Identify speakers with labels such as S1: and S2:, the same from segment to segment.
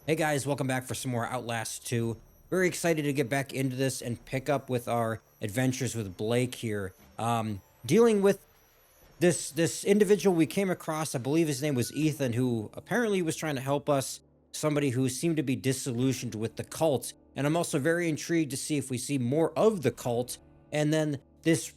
S1: Hey guys, welcome back for some more Outlast 2. Very excited to get back into this and pick up with our adventures with Blake here. Dealing with this individual we came across, I believe his name was Ethan, who apparently was trying to help us, somebody who seemed to be disillusioned with the cult. And I'm also very intrigued to see if we see more of the cult and then this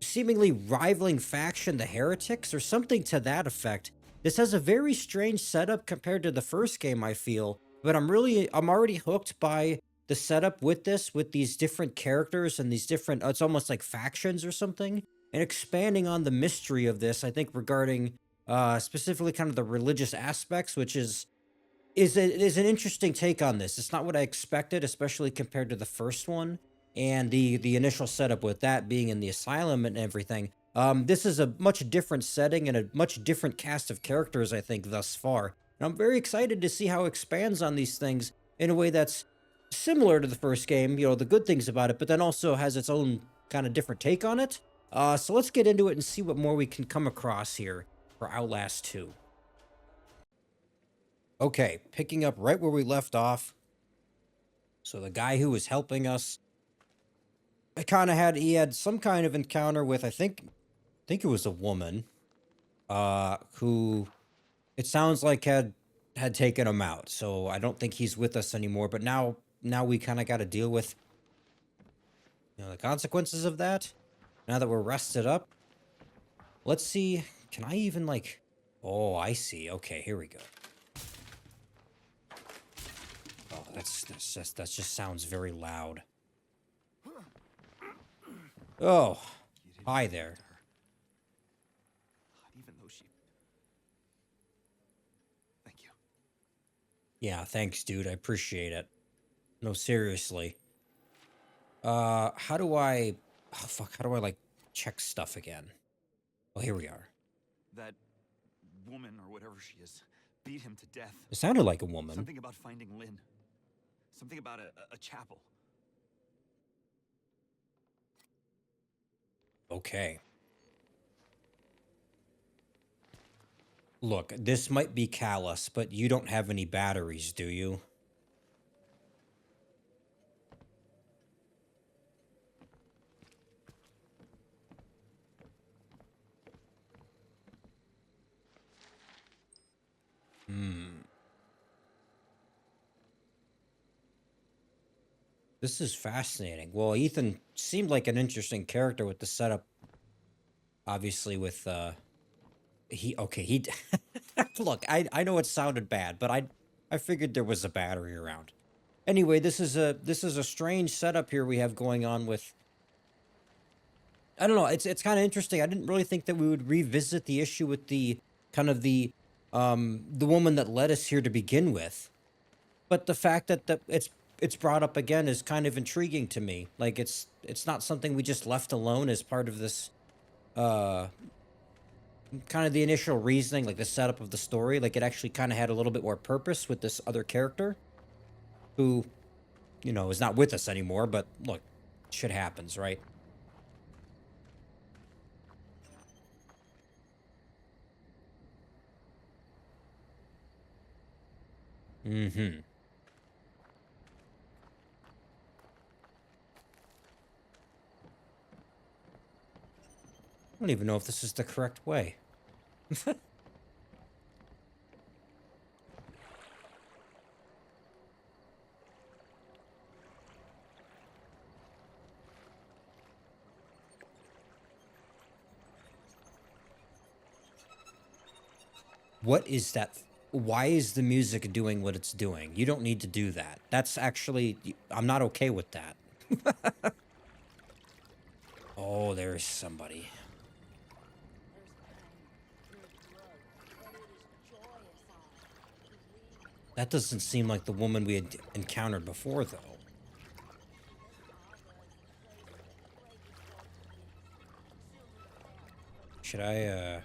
S1: seemingly rivaling faction, the heretics, or something to that effect. This has a very strange setup compared to the first game, I feel, but I'm already hooked by the setup with this, with these different characters and these different, it's almost like factions or something, and expanding on the mystery of this, I think regarding specifically kind of the religious aspects, which is an interesting take on this. It's not what I expected, especially compared to the first one and the initial setup with that being in the asylum and everything. This is a much different setting and a much different cast of characters, I think, thus far. And I'm very excited to see how it expands on these things in a way that's similar to the first game, the good things about it, but then also has its own kind of different take on it. So let's get into it and see what more we can come across here for Outlast 2. Okay, picking up right where we left off. So the guy who was helping us, I kind of he had some kind of encounter with, I think it was a woman, who it sounds like had taken him out. So I don't think he's with us anymore. But now we kind of got to deal with the consequences of that. Now that we're rested up, let's see. Can I even like? Oh, I see. Okay, here we go. Oh, that just sounds very loud. Oh,
S2: You didn't
S1: hi
S2: protect
S1: there.
S2: her. Even though she... Thank you.
S1: Yeah, thanks, dude. I appreciate it. No, seriously. How do I... Oh, fuck. How do I, like, check stuff again? Oh, here we are.
S2: That woman, or whatever she is, beat him to death.
S1: It sounded like a woman.
S2: Something about finding Lynn. Something about a chapel.
S1: Okay. Look, this might be callous, but you don't have any batteries, do you? Hmm. This is fascinating. Well, Ethan seemed like an interesting character with the setup, obviously with, he look, I know it sounded bad, but I figured there was a battery around. Anyway, this is a strange setup here we have going on with, I don't know, it's kind of interesting. I didn't really think that we would revisit the issue with the kind of the woman that led us here to begin with. But the fact that it's brought up again is kind of intriguing to me. Like it's not something we just left alone as part of this uh kind of the initial reasoning, like the setup of the story. Like it actually kind of had a little bit more purpose with this other character who, is not with us anymore, but look, shit happens, right? Mhm. I don't even know if this is the correct way. What is that? Why is the music doing what it's doing? You don't need to do that. That's actually, I'm not okay with that. Oh, there's somebody. That doesn't seem like the woman we had encountered before, though. Should I,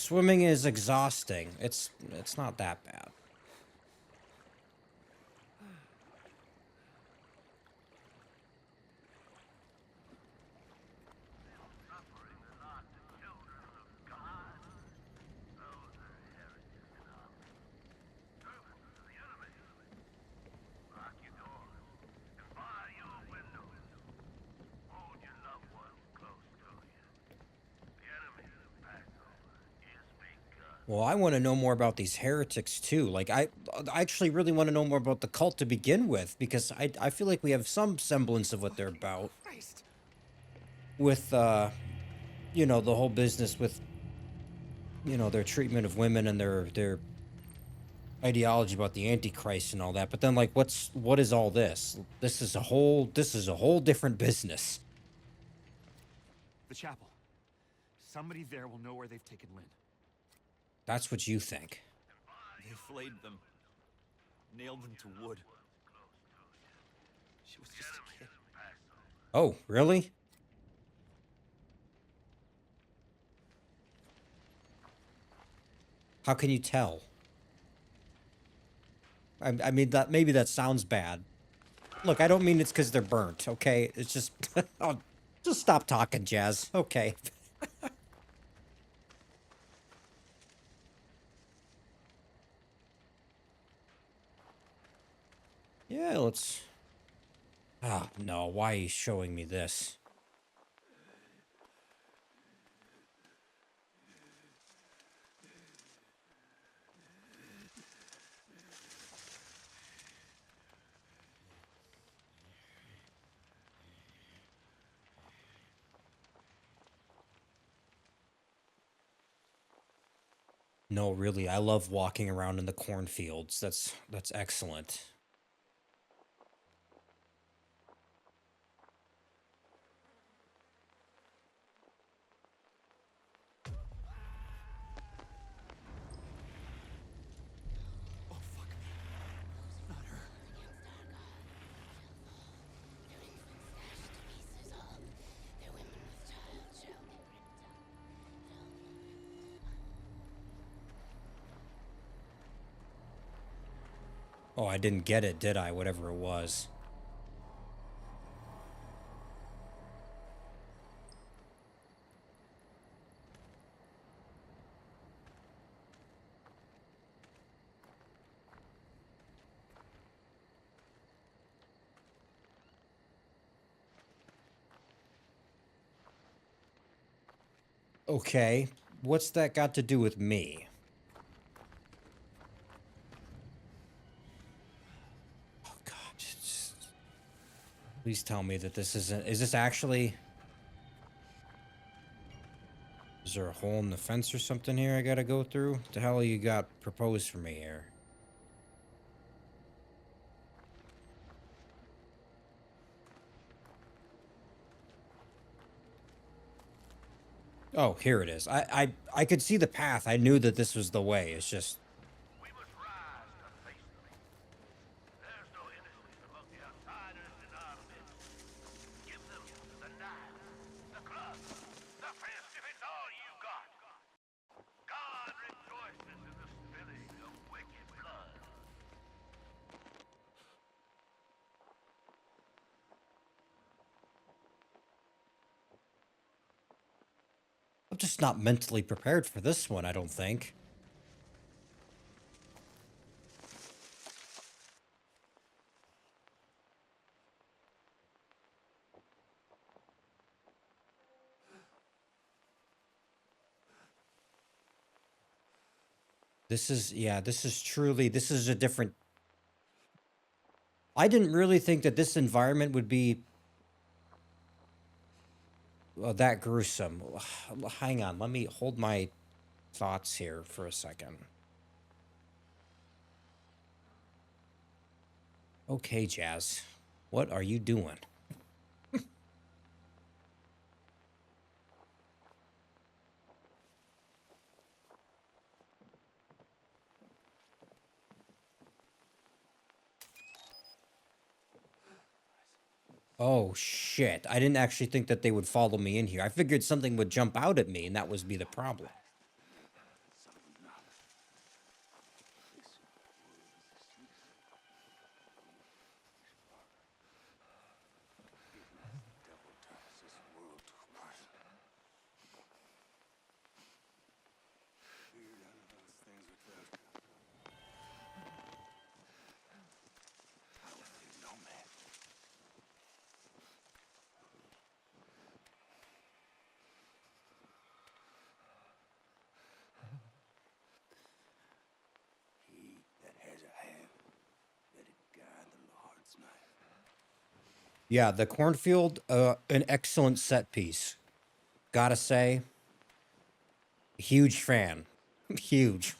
S1: Swimming is exhausting. It's not that bad. Well, I want to know more about these heretics too. Like I actually really want to know more about the cult to begin with because I feel like we have some semblance of what they're about
S2: Christ.
S1: with the whole business with their treatment of women and their ideology about the antichrist and all that. But then like what is all this? This is a whole different business.
S2: The chapel. Somebody there will know where they've taken Lynn.
S1: That's what you think.
S2: They flayed them. Nailed them to wood. She was just a kid.
S1: Oh, really? How can you tell? I mean that maybe that sounds bad. Look, I don't mean it's because they're burnt, okay? It's just oh, just stop talking, Jazz. Okay. Yeah, let's. Ah, no, why are you showing me this? No, really, I love walking around in the cornfields. That's excellent.
S2: Oh, fuck. Not her.
S1: Oh, I didn't get it, did I? Whatever it was. Okay, what's that got to do with me? Oh God, please tell me that this isn't. Is this actually? Is there a hole in the fence or something here I gotta go through? What the hell you got proposed for me here? Oh, here it is. I could see the path. I knew that this was the way. It's just
S3: We must rise to face them. There's no innocence among the outsiders in our midst. Give them the knife, the club, the fist if it's all you got. God rejoices in the spilling of wicked blood.
S1: I'm just not mentally prepared for this one, I don't think. This is a different. I didn't really think that this environment would be that gruesome. Hang on, let me hold my thoughts here for a second. Okay, Jazz, what are you doing? Oh shit, I didn't actually think that they would follow me in here. I figured something would jump out at me and that would be the problem. Yeah, the cornfield, an excellent set piece. Gotta say, huge fan. Huge.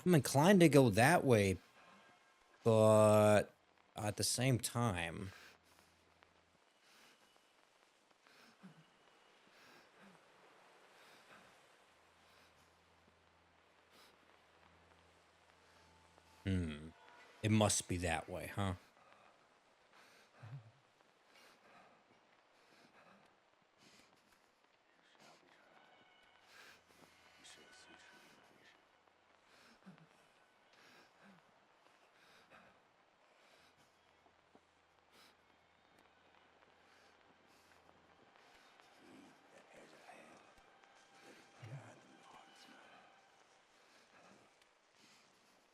S1: I'm inclined to go that way, but at the same time, it must be that way, huh?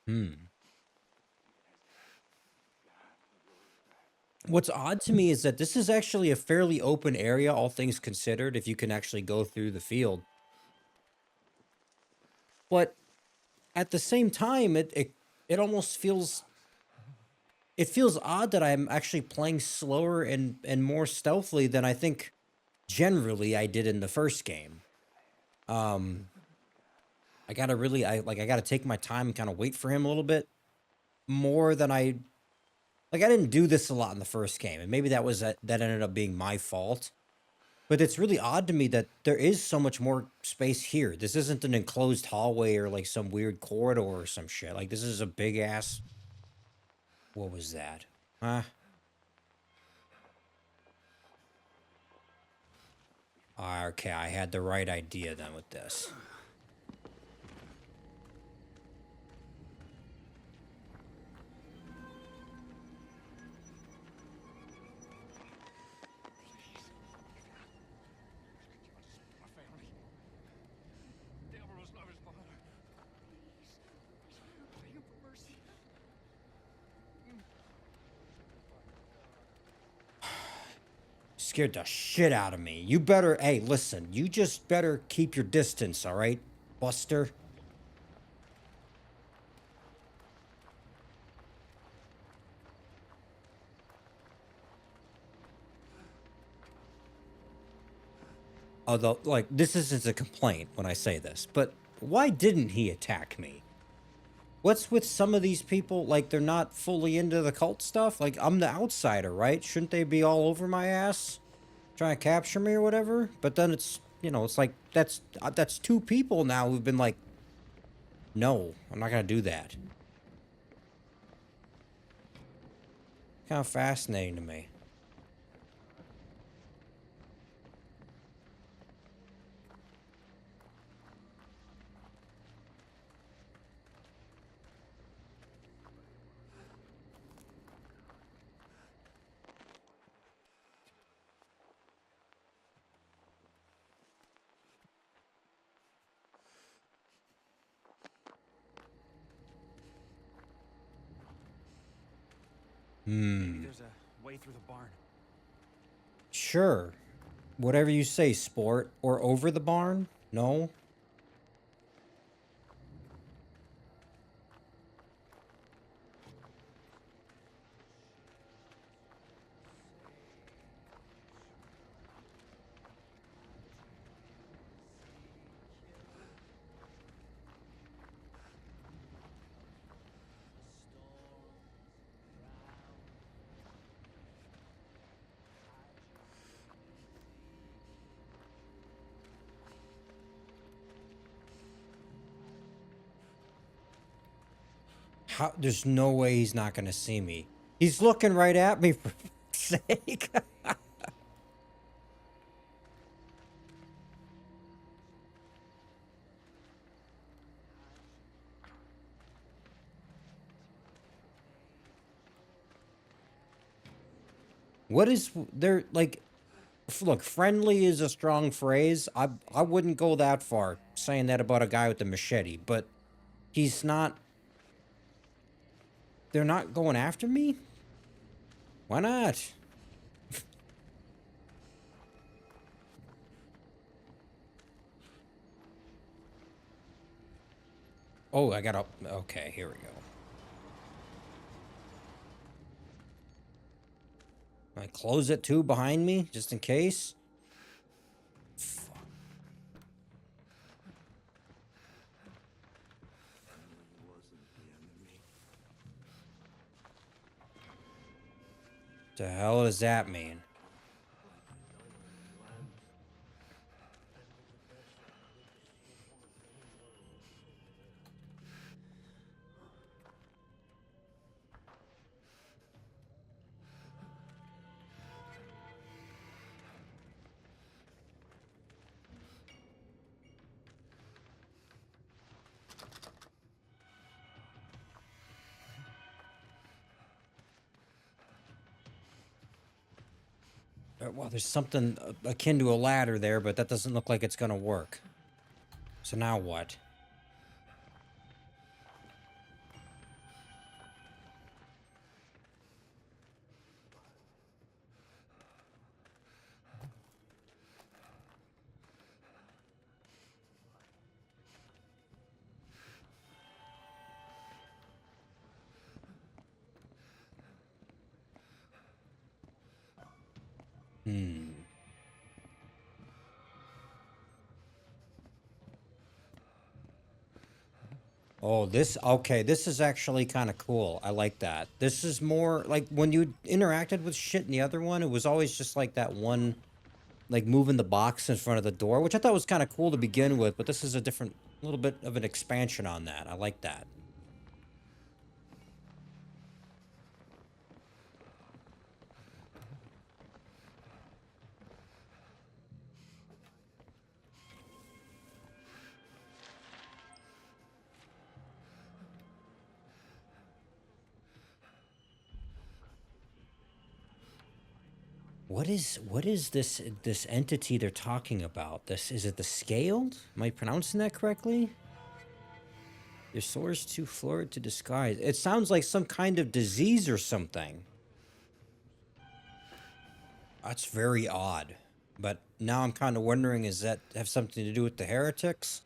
S1: Hmm. What's odd to me is that this is actually a fairly open area, all things considered, if you can actually go through the field. But at the same time, it almost feels it feels odd that I'm actually playing slower and more stealthily than I think generally I did in the first game. Um, I gotta really, I gotta take my time and kind of wait for him a little bit more than I didn't do this a lot in the first game, and maybe that ended up being my fault. But it's really odd to me that there is so much more space here. This isn't an enclosed hallway or like some weird corridor or some shit. Like this is a big ass. What was that? Huh? Okay, I had the right idea then with this.
S2: My family. Deborah's love his father. Please. Beg him for mercy.
S1: Scared the shit out of me. You better, hey, listen, you just better keep your distance, all right, Buster? Although, like, this isn't a complaint when I say this, but why didn't he attack me? What's with some of these people? Like, they're not fully into the cult stuff? Like, I'm the outsider, right? Shouldn't they be all over my ass? Trying to capture me or whatever? But then it's, it's like, that's two people now who've been like, no, I'm not gonna do that. Kind of fascinating to me.
S2: Maybe there's a way through the barn.
S1: Sure. Whatever you say, sport. Or over the barn? No? How? There's no way he's not gonna see me. He's looking right at me, for sake. What is there like? Look, friendly is a strong phrase. I wouldn't go that far saying that about a guy with a machete, but he's not. They're not going after me. Why not? Oh, I gotta... Okay, here we go. Can I close it too behind me, just in case? Fuck. The hell does that mean? Well, there's something akin to a ladder there, but that doesn't look like it's gonna work. So now what? Hmm. Oh, okay, this is actually kind of cool. I like that. This is more like when you interacted with shit in the other one, it was always just like that one, like moving the box in front of the door, which I thought was kind of cool to begin with, but this is a different, little bit of an expansion on that. I like that. What is this entity they're talking about? This is it the scaled? Am I pronouncing that correctly? Your source too florid to disguise. It sounds like some kind of disease or something. That's very odd. But now I'm kind of wondering, is that have something to do with the heretics?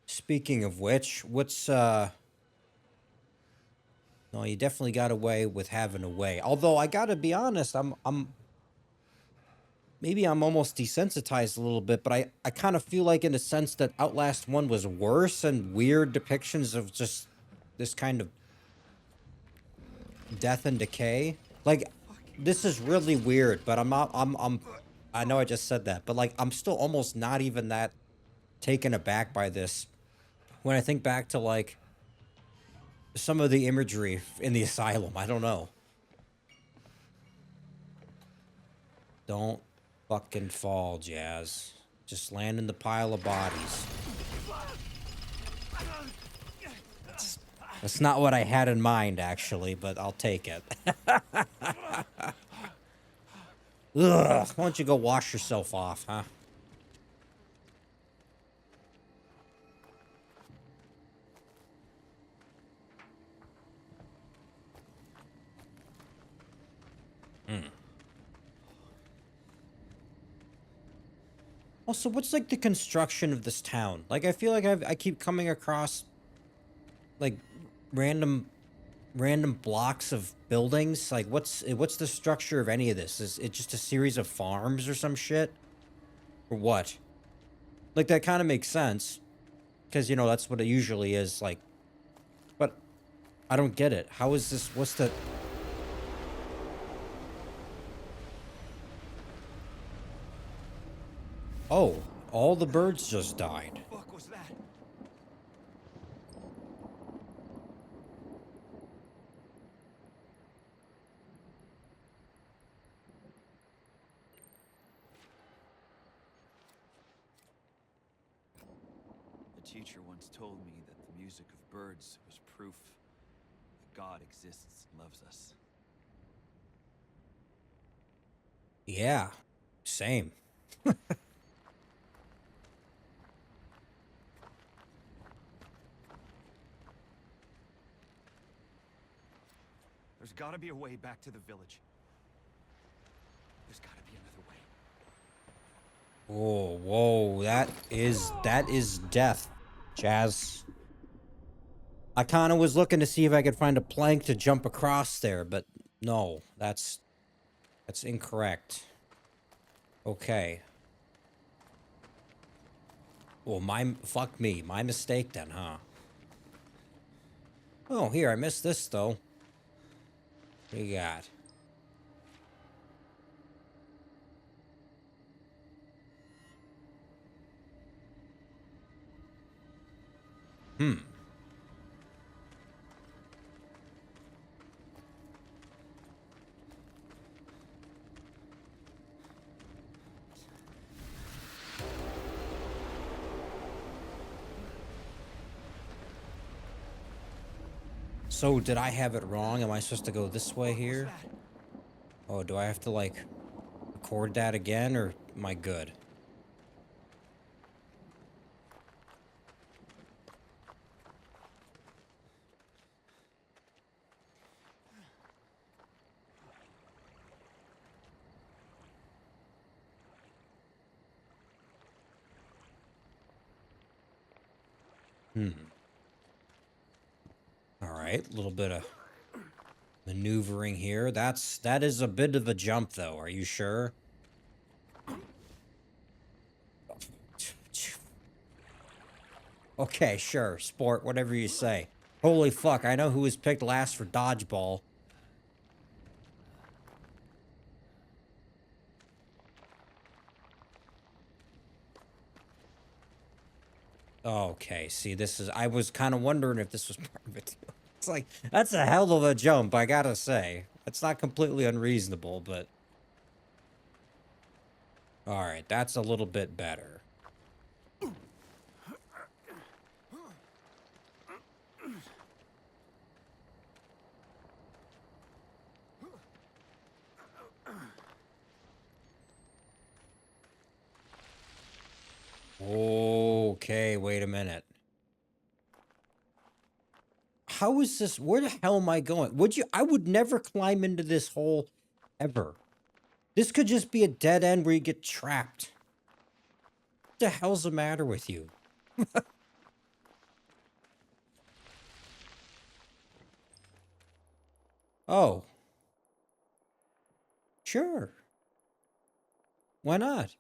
S1: Speaking of which, no, you definitely got away with having a way. Although I gotta be honest, maybe I'm almost desensitized a little bit, but I kind of feel like in the sense that Outlast 1 was worse and weird depictions of just this kind of death and decay. Like, this is really weird, but I know I just said that, but like, I'm still almost not even that taken aback by this. When I think back to like some of the imagery in the asylum, I don't know. Don't fucking fall, Jazz. Just land in the pile of bodies. That's not what I had in mind, actually, but I'll take it. Ugh, why don't you go wash yourself off, huh? Hmm. Also, what's like the construction of this town? Like, I feel like I keep coming across like random random blocks of buildings. Like, what's the structure of any of this? Is it just a series of farms or some shit? Or what? Like, that kind of makes sense because you know that's what it usually is. Like, but I don't get it. How is this? What's the? Oh, all the birds just died.
S2: Fuck was that? A teacher once told me that the music of birds was proof that God exists and loves us.
S1: Yeah, same.
S2: There's gotta be a way back to the village. There's gotta be another way.
S1: Whoa, whoa, that is death, Jazz. I kind of was looking to see if I could find a plank to jump across there, but no, that's incorrect. Okay. Well, fuck me. My mistake then, huh? Oh, here, I missed this, though. What you got? Hmm. So, did I have it wrong? Am I supposed to go this way here? Oh, do I have to, like, record that again, or am I good? Hmm. Alright, a little bit of maneuvering here. That is a bit of a jump, though. Are you sure? Okay, sure. Sport, whatever you say. Holy fuck, I know who was picked last for dodgeball. Okay, see, I was kind of wondering if this was part of it. It's like, that's a hell of a jump, I gotta say. It's not completely unreasonable, but... Alright, that's a little bit better. Okay, wait a minute. How is this? Where the hell am I going? I would never climb into this hole ever. This could just be a dead end where you get trapped. What the hell's the matter with you? Oh. Sure. Why not?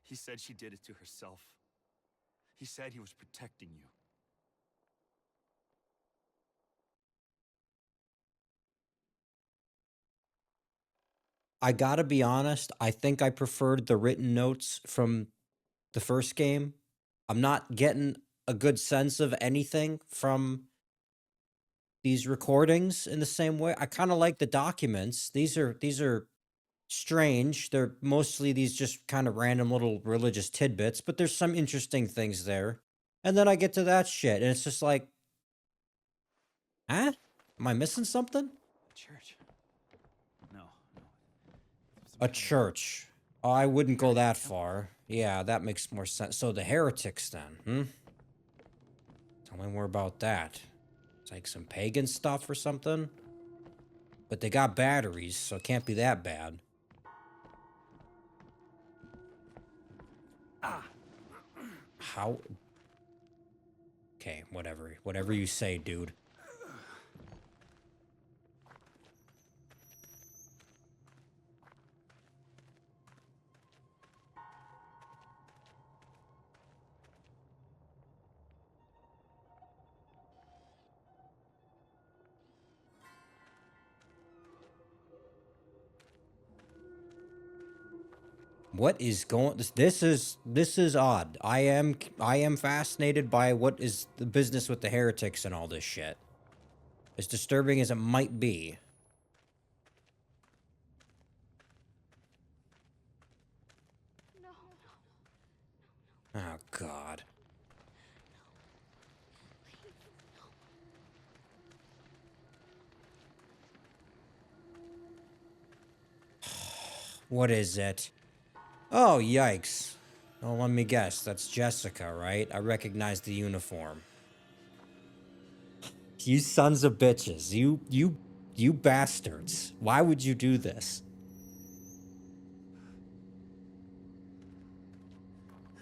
S2: He said she did it to herself. He said he was protecting you.
S1: I gotta be honest, I think I preferred the written notes from the first game. I'm not getting a good sense of anything from these recordings in the same way. I kind of like the documents. These are strange. They're mostly these just kind of random little religious tidbits, but there's some interesting things there. And then I get to that shit, and it's just like, huh? Am I missing something?
S2: A church. No. It was some
S1: A
S2: kind of
S1: church. Oh, I wouldn't go that far. Yeah, that makes more sense. So the heretics then, hmm? Tell me more about that. It's like some pagan stuff or something? But they got batteries, so it can't be that bad. How? Okay, whatever. Whatever you say, dude. What is going? This is odd. I am fascinated by what is the business with the heretics and all this shit. As disturbing as it might be. Oh God. What is it? Oh, yikes. Oh, let me guess. That's Jessica, right? I recognize the uniform. You sons of bitches. You bastards. Why would you do this?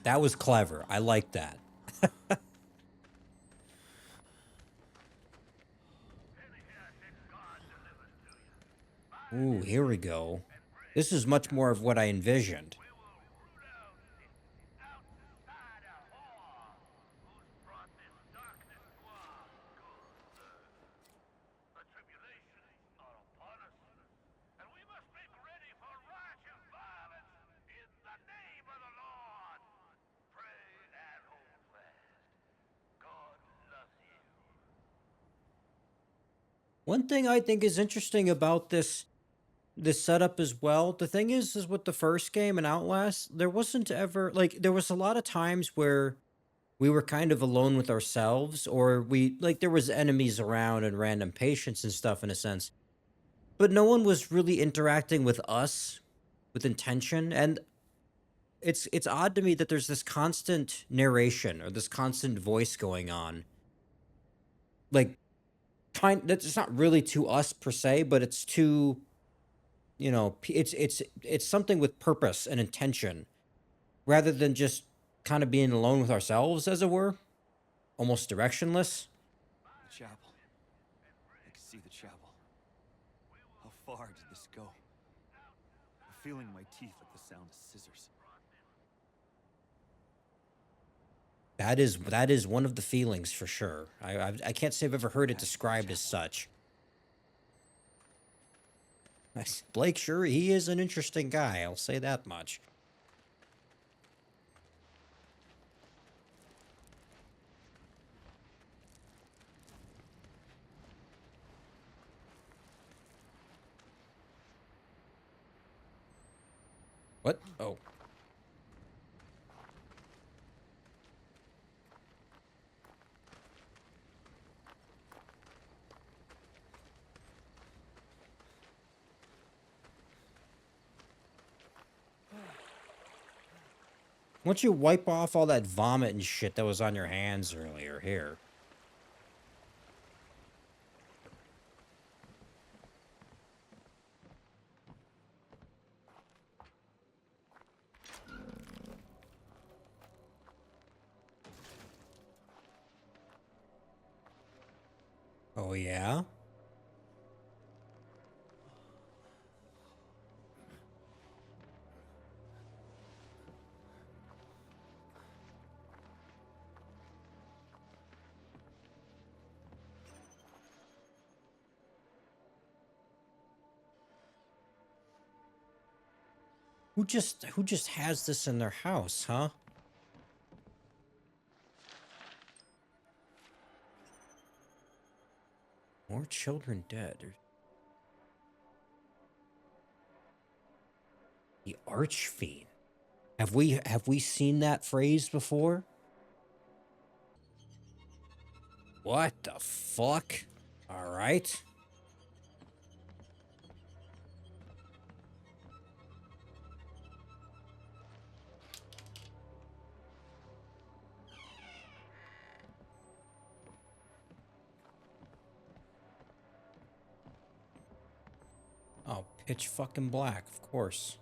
S1: That was clever. I like that. Ooh, here we go. This is much more of what I envisioned.
S3: We will root out the outsider whore who's brought this darkness to our good earth. The tribulations are upon us, and we must make ready for righteous violence in the name of the Lord. Pray and hold fast. God loves you.
S1: One thing I think is interesting about this setup as well. The thing is with the first game in Outlast, there wasn't ever like there was a lot of times where we were kind of alone with ourselves, or we like there was enemies around and random patients and stuff in a sense, but no one was really interacting with us with intention. And it's odd to me that there's this constant narration or this constant voice going on, like kind that's not really to us per se, but it's to, it's something with purpose and intention rather than just kind of being alone with ourselves, as it were, almost directionless.
S2: The chapel. I can see the chapel. How far did this go? I'm feeling my teeth at the sound of scissors.
S1: That is one of the feelings for sure. I can't say I've ever heard it described as such. Blake, sure, he is an interesting guy. I'll say that much. What? Oh. Why don't you wipe off all that vomit and shit that was on your hands earlier? Here. Oh, yeah? Who just has this in their house, huh? More children dead. The Archfiend. Have we seen that phrase before? What the fuck? All right. Oh, pitch fucking black, of course.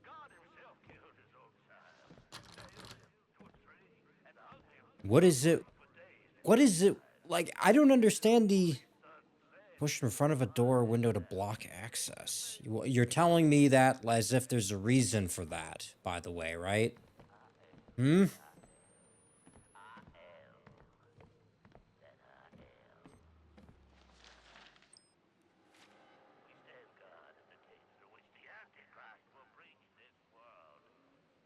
S3: God himself killed his own child. Nailed him to a tree and hung him
S1: What is it?
S3: for days.
S1: What is it? Like, I don't understand the push in front of a door or window to block access. You're telling me that as if there's a reason for that, by the way, right? Hmm?
S3: We stand guard at the gate through which the Antichrist will bring this world.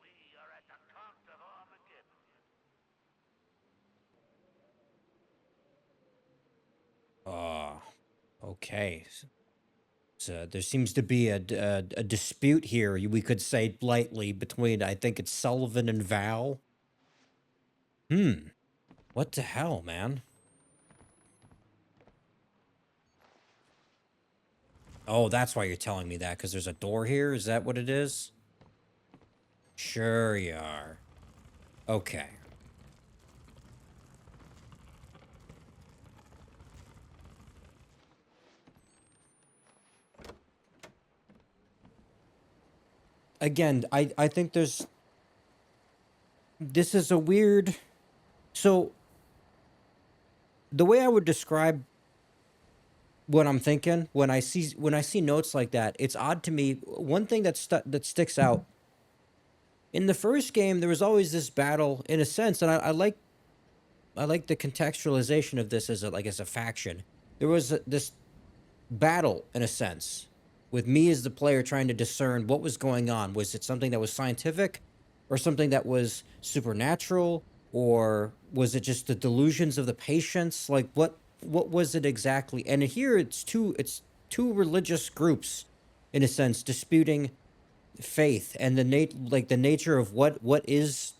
S3: We are at the cult of Armageddon.
S1: Okay. So there seems to be a dispute here, we could say lightly, between, I think it's Sullivan and Val. Hmm. What the hell, man? Oh, that's why you're telling me that, because there's a door here? Is that what it is? Sure you are. Okay. Again, I think this is a weird. So the way I would describe what I'm thinking when I see notes like that, it's odd to me. One thing that sticks out in the first game, there was always this battle in a sense, and I like the contextualization of this as as a faction. There was this battle in a sense with me as the player trying to discern what was going on. Was it something that was scientific or something that was supernatural, or was it just the delusions of the patients? Like what was it exactly? And here it's two religious groups in a sense disputing faith and the nature of what is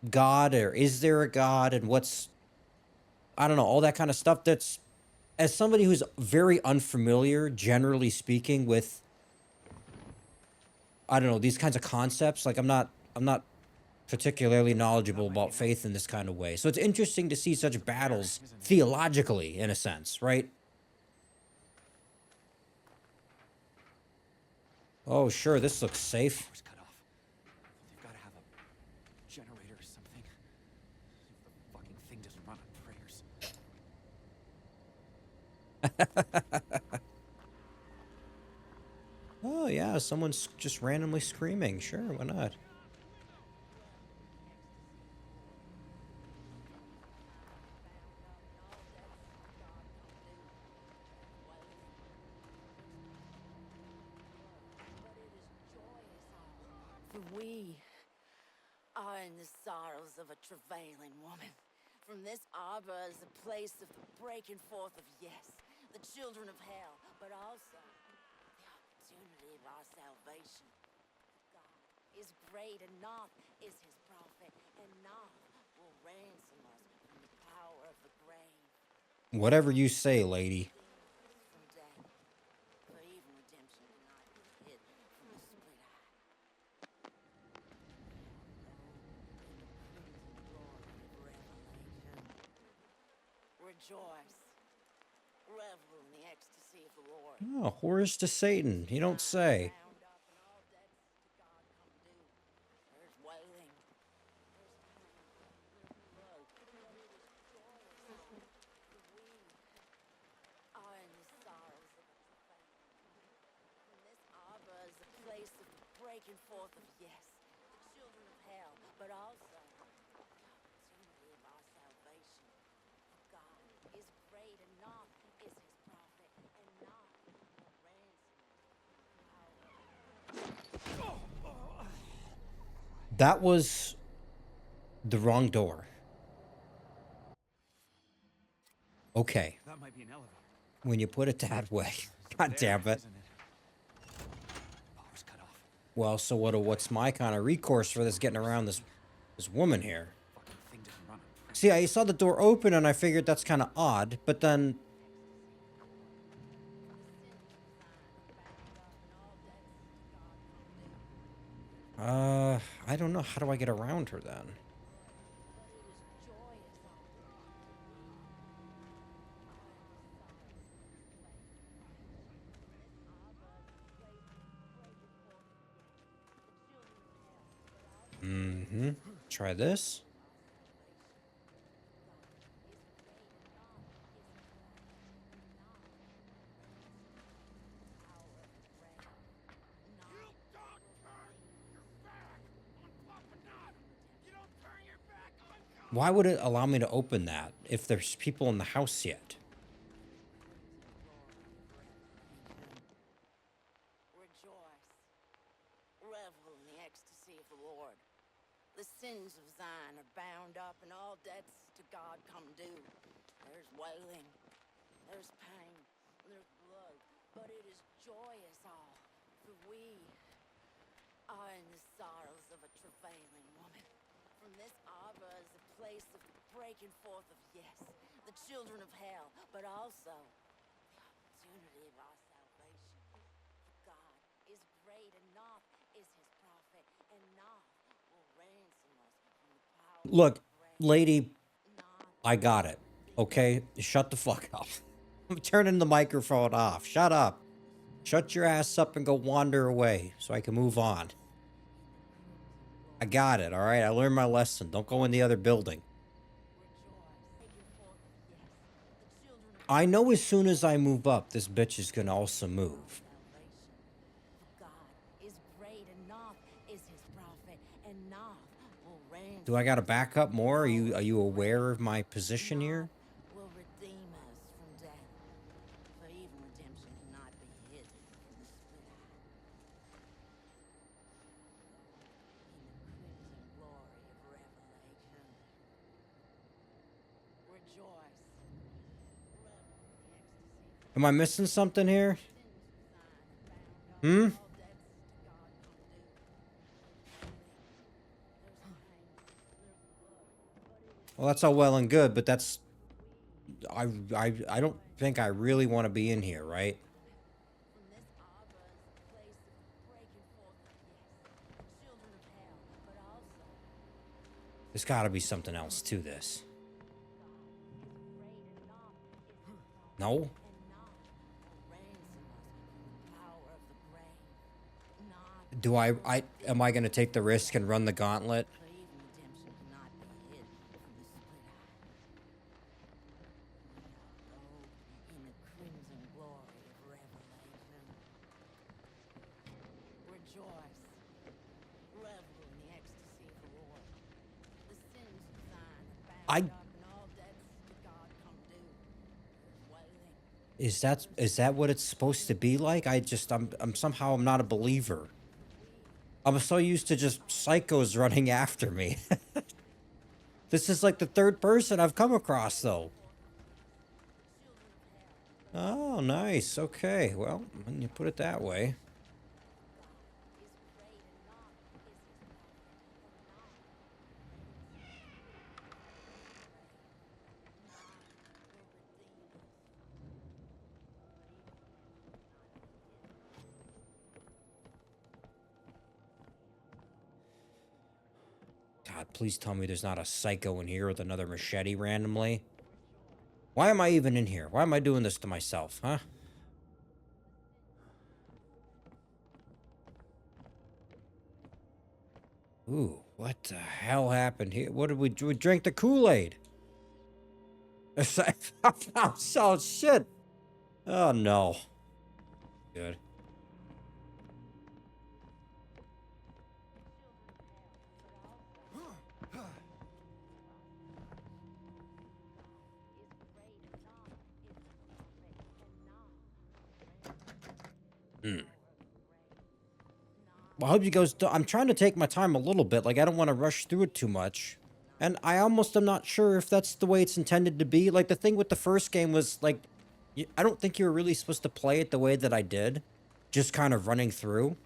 S1: God, or is there a God, and what's, I don't know, all that kind of stuff. That's, as somebody who's very unfamiliar, generally speaking, with, I don't know, these kinds of concepts. Like I'm not particularly knowledgeable
S2: That might be
S1: about
S2: an elevator.
S1: faith in this kind of way. So it's interesting to see such
S2: But there
S1: battles
S2: isn't it?
S1: theologically, in a sense, right? Oh, sure, this looks safe.
S2: Power's cut off. They've got to have a generator or something. If the fucking thing doesn't run on prayers.
S1: Oh yeah, someone's just randomly screaming. Sure, why not?
S4: For we are in the sorrows of a travailing woman. From this arbor is a place of the breaking forth of, yes, the children of hell, but also the opportunity of our salvation. God is great, and Knoth is his prophet, and Knoth will ransom us from the power of the grave.
S1: Whatever you say, lady.
S4: From death, for even redemption cannot be hid from the split eye. Rejoice. Revel in the ecstasy of the Lord.
S1: Oh, whores to Satan. You don't say.
S4: Bound up and all debts to God come due. There's wailing. There's pain. There's blood. But it is joyous. For we are in the sorrows of a travailing. And this arbor is a place of the breaking forth of, yes, the children of hell, but also the opportunity of our salvation. For God is great, and Knoth is his prophet, and Knoth will ransom us from the power of
S1: That was the wrong door. Okay,
S2: That might be an elevator.
S1: when you put it that way. God
S2: There,
S1: damn it.
S2: isn't it? Power's cut off.
S1: Well, so what's my kind of recourse for this getting around this woman here?
S2: Fucking thing doesn't run on prayers.
S1: See, I saw the door open and I figured that's kind of odd, but then I don't know, how do I get around her then? Mm-hmm. Try this.
S3: You don't turn your back on Papa Knoth! You don't turn your back on God!
S1: Why would it allow me to open that if there's people in the house yet?
S4: Rejoice. Revel in the ecstasy of the Lord. The sins of Zion are bound up, and all debts to God come due. There's wailing, there's pain, there's blood, but it is joyous all, for we are in the sorrows of a travailing woman. From this arbor is a place of the breaking forth of, yes, the children of hell, but also the opportunity of our salvation. For God is great, and Knoth is his prophet, and Knoth will ransom us from the power
S1: Look, lady, I got it. Okay? Shut the fuck up. I'm turning the microphone off. Shut up. Shut your ass up and go wander away so I can move on. I got it, alright? I learned my lesson. Don't go in the other building. I know as soon as I move up, this bitch is gonna also move. Do I gotta back up more? Are you aware of my position here?
S4: Will redeem us from death. For even redemption cannot be hidden from the split eye. In the crimson glory of revelation. Rejoice. Revel in the ecstasy.
S1: Am I missing something here? Hmm? Well, that's all well and good, but that's I don't think I really want to be in here, right?
S4: From this arbor is the place of breaking forth of yes, children of hell, but also
S1: There's got to be something else to this.
S4: great and not is his prophet,
S1: No?
S4: and not will ransom us from the power of the grave. Not
S1: Do I am I going to take the risk and run the gauntlet?
S4: for even redemption cannot be hidden from the split eye. We are robed in the crimson glory of revelation. Rejoice. Revel in the ecstasy of the Lord. The sins of thine are bound
S1: I
S4: up and all debts to God come due. Wailing.
S1: is that what it's supposed to be like? I'm somehow I'm not a believer. I'm so used to just psychos running after me. This is like the third person I've come across though. Oh, nice. Okay. Well, when you put it that way. God, please tell me there's not a psycho in here with another machete randomly. Why am I even in here? Why am I doing this to myself, huh? Ooh, what the hell happened here? What did we do? We drank the Kool-Aid. Oh, shit. Oh, no. Good. Hmm. Well, I hope you guys I'm trying to take my time a little bit. Like, I don't want to rush through it too much. And I almost am not sure if that's the way it's intended to be. Like, the thing with the first game was, like, I don't think you were really supposed to play it the way that I did. Just kind of running through.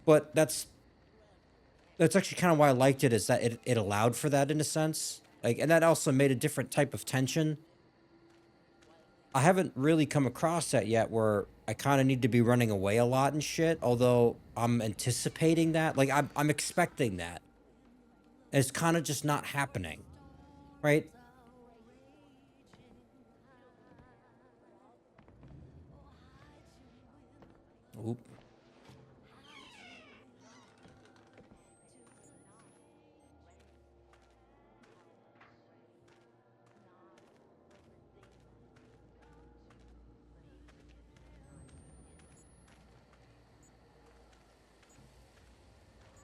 S1: But that's actually kind of why I liked it, is that it allowed for that in a sense. Like, and that also made a different type of tension. I haven't really come across that yet where I kind of need to be running away a lot and shit, although I'm anticipating that. Like, I'm expecting that. It's kind of just not happening, right? Oop.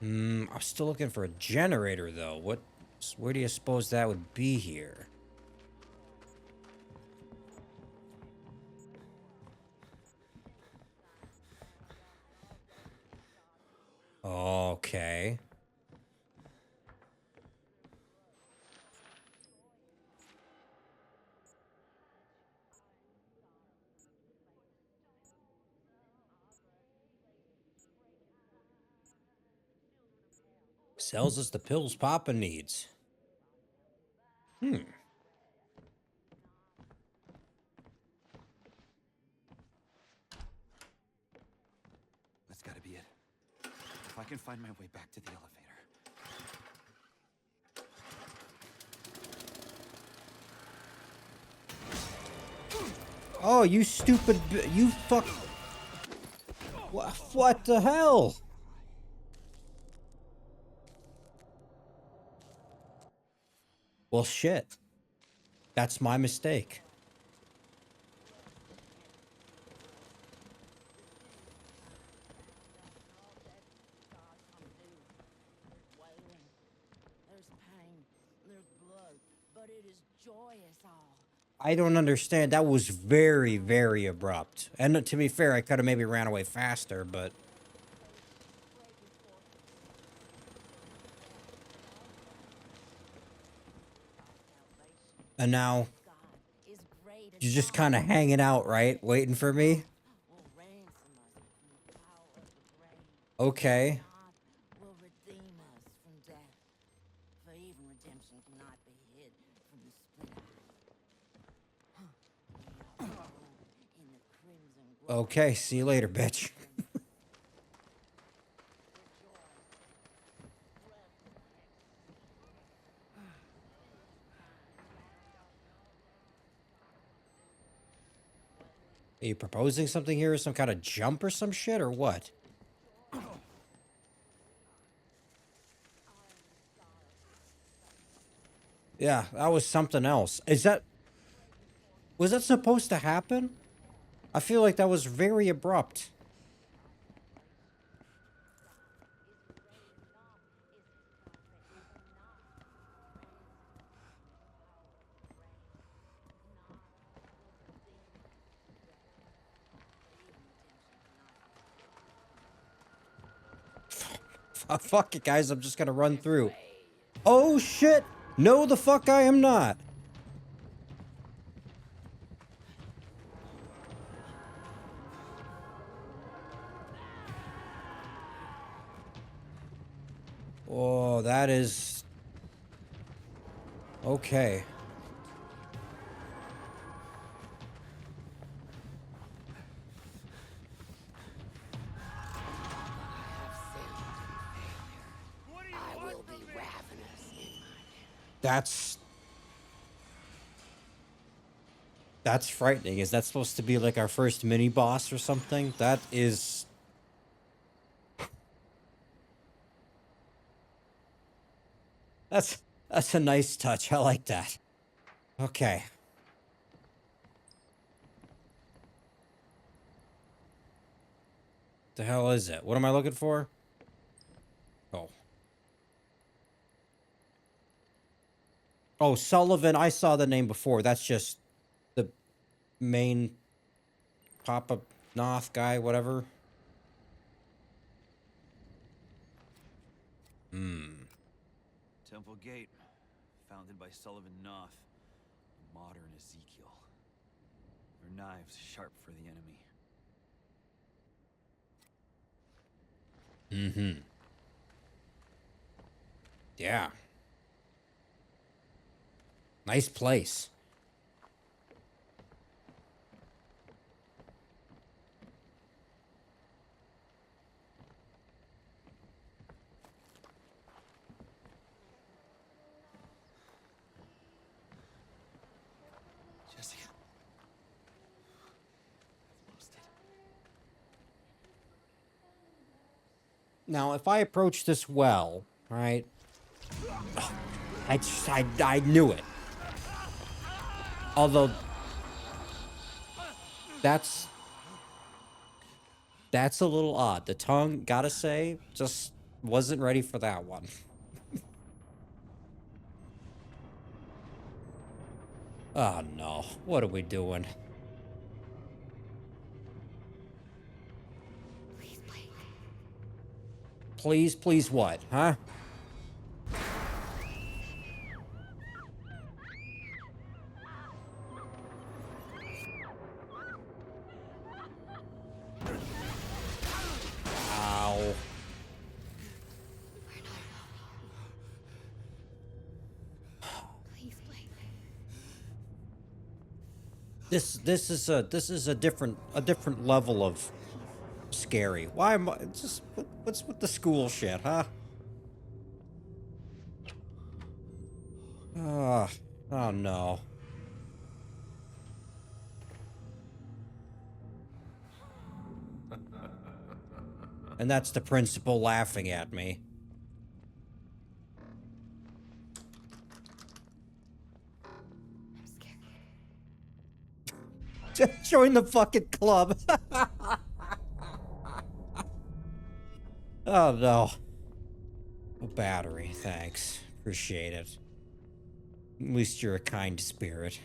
S1: I'm still looking for a generator, though. Where do you suppose that would be here? Okay. Sells us the pills Papa needs.
S2: That's gotta be it. If I can find my way back to the elevator.
S1: Oh, you stupid you fuck. What the hell? Well, shit. That's my mistake.
S4: There's pain, there's blood, but it is joyous all.
S1: I don't understand. That was very, very abrupt. And to be fair, I could have maybe ran away faster, but... And now,
S4: God is great
S1: you're
S4: and
S1: just kind of hanging out, right? Waiting for me?
S4: will ransom us from the power of the grave.
S1: Okay.
S4: God will redeem us from death. For even redemption cannot be hid from the split eye. We are robed in the crimson glory.
S1: Okay, see you later, bitch. Are you proposing something here? Some kind of jump or some shit, or what? Yeah, that was something else. Is that... Was that supposed to happen? I feel like that was very abrupt. Fuck it, guys. I'm just gonna run through. Oh, shit. No, the fuck I am not. Oh, that is... Okay.
S4: I will be ravenous in my
S1: That's frightening. Is that supposed to be like our first mini boss or something? That is... That's a nice touch. I like that. Okay. The hell is it? What am I looking for? Oh. Oh, Sullivan. I saw the name before. That's just the main Papa Knoth guy, whatever.
S2: Temple Gate, founded by Sullivan Knoth, a modern Ezekiel. Their knives sharp for the enemy.
S1: Mm-hmm. Yeah. Nice place.
S2: Jesse. Lost it.
S1: Now, if I approach this well, right? I knew it. Although that's a little odd. The tongue, gotta say, just wasn't ready for that one. Oh no, what are we doing?
S4: Please, Blake.
S1: Please, please what, huh? Ow.
S4: Please, Blake.
S1: This is a different level of scary. Why am I just what's with the school shit, huh? Oh no. And that's the principal laughing at me.
S5: I'm scared.
S1: Just join the fucking club. Oh no. A battery, thanks. Appreciate it. At least you're a kind spirit.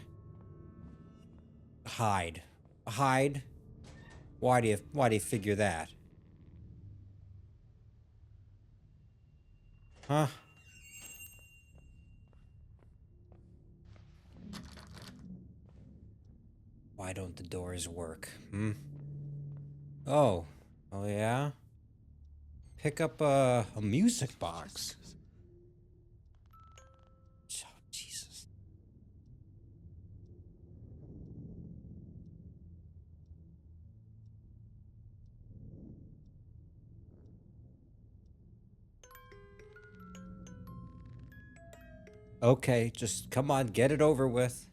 S1: Hide. Hide? Why do you figure that? Huh? Why don't the doors work? Hmm? Oh. Oh yeah? Pick up a music box. Oh, Jesus. Okay, just come on, get it over with.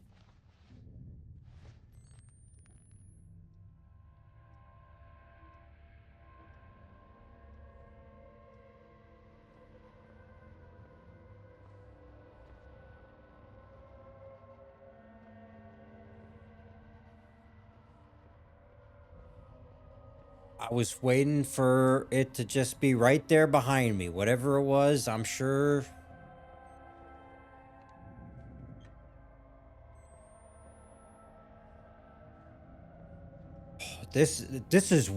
S1: I was waiting for it to just be right there behind me. Whatever it was, I'm sure. This is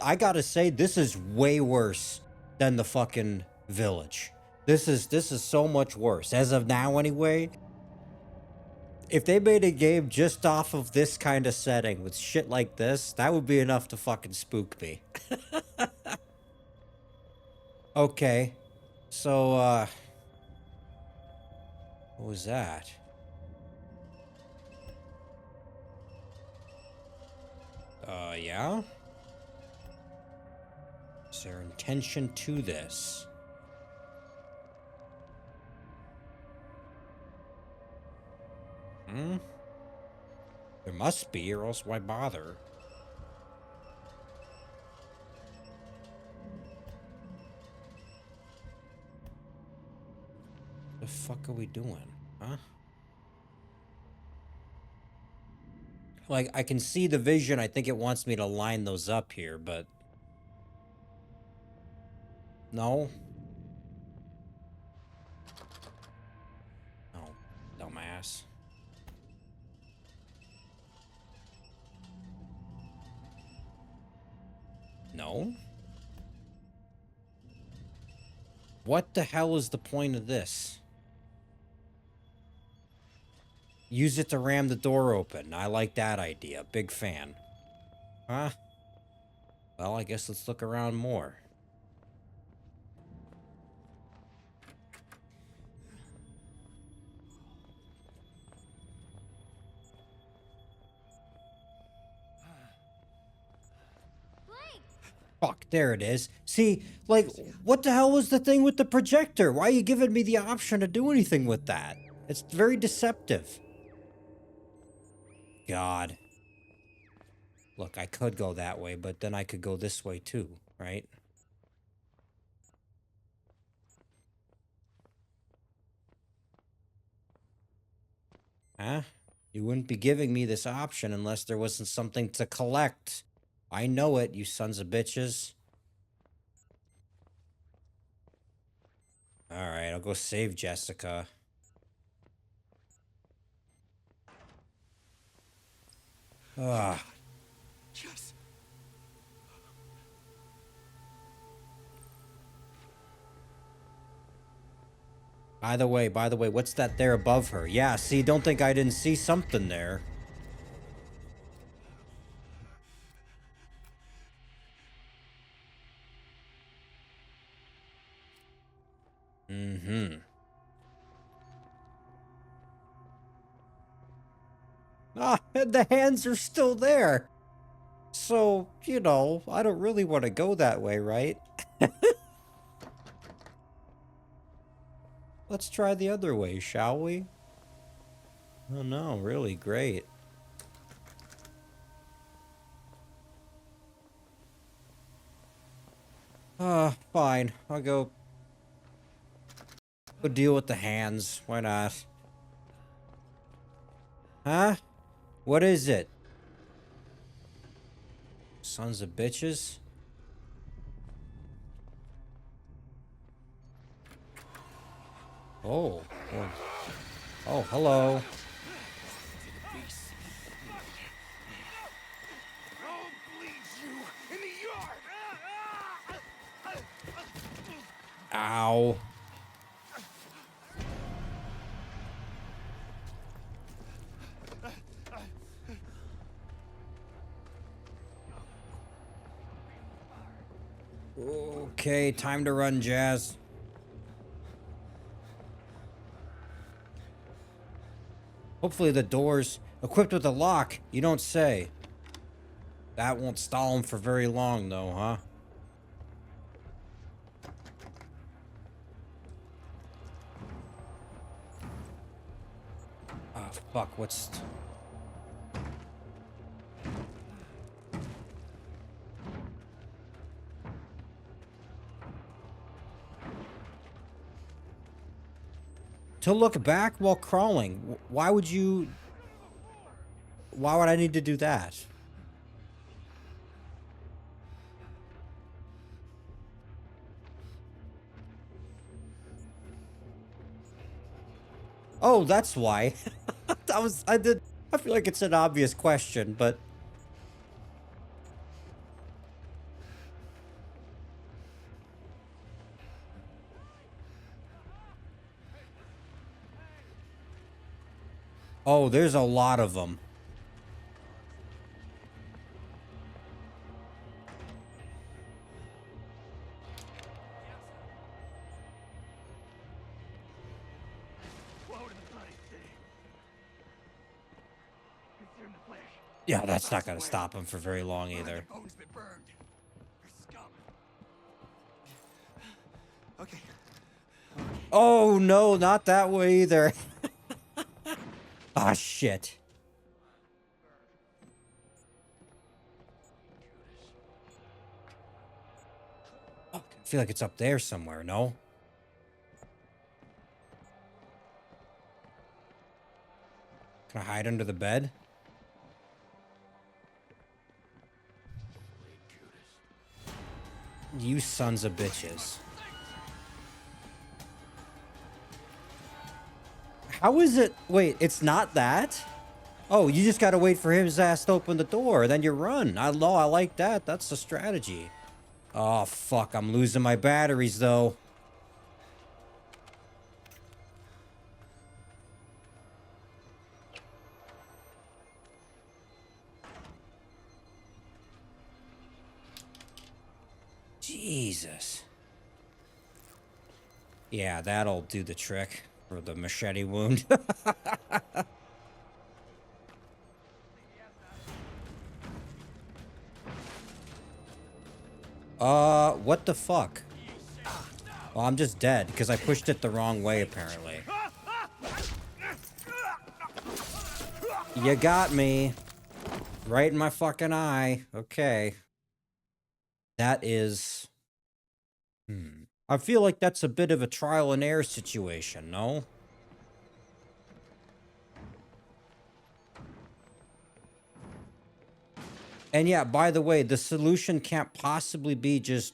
S1: I gotta say, this is way worse than the fucking village. This is so much worse as of now anyway. If they made a game just off of this kind of setting with shit like this, that would be enough to fucking spook me. Okay. So what was that? Yeah? Is there intention to this? Hmm? There must be, or else why bother? The fuck are we doing? Huh? Like, I can see the vision. I think it wants me to line those up here, but... No? Oh, dumbass. No? What the hell is the point of this? Use it to ram the door open. I like that idea. Big fan. Huh? Well, I guess let's look around more.
S5: Blake!
S1: Fuck, there it is. See, like, what the hell was the thing with the projector? Why are you giving me the option to do anything with that? It's very deceptive. God. Look, I could go that way, but then I could go this way too, right? Huh? You wouldn't be giving me this option unless there wasn't something to collect. I know it, you sons of bitches. Alright, I'll go save Jessica. Ah.
S2: Yes.
S1: By the way, what's that there above her? Yeah, see, don't think I didn't see something there. Mm-hmm. Ah, and the hands are still there. So, you know, I don't really want to go that way, right? Let's try the other way, shall we? Oh no, really great. fine. I'll go deal with the hands. Why not? Huh? What is it? Sons of bitches? Oh. Oh, oh hello. Ow. Okay, time to run, Jazz. Hopefully the door's equipped with a lock. You don't say. That won't stall him for very long, though, huh? Oh, fuck, what's... To look back while crawling. Why would you... Why would I need to do that? Oh, that's why. I feel like it's an obvious question, but... Oh, there's a lot of them. Yeah, that's not gonna stop him for very long either.
S2: Okay.
S1: Oh no, not that way either. Ah, shit. Oh, I feel like it's up there somewhere, no? Can I hide under the bed? You sons of bitches. How is it? Wait, it's not that? Oh, you just gotta wait for his ass to open the door, then you run. I know, I like that. That's the strategy. Oh, fuck, I'm losing my batteries, though. Jesus. Yeah, that'll do the trick for the machete wound. What the fuck? Well, I'm just dead because I pushed it the wrong way, apparently. You got me. Right in my fucking eye. Okay. That is... I feel like that's a bit of a trial and error situation, no? And yeah, by the way, the solution can't possibly be just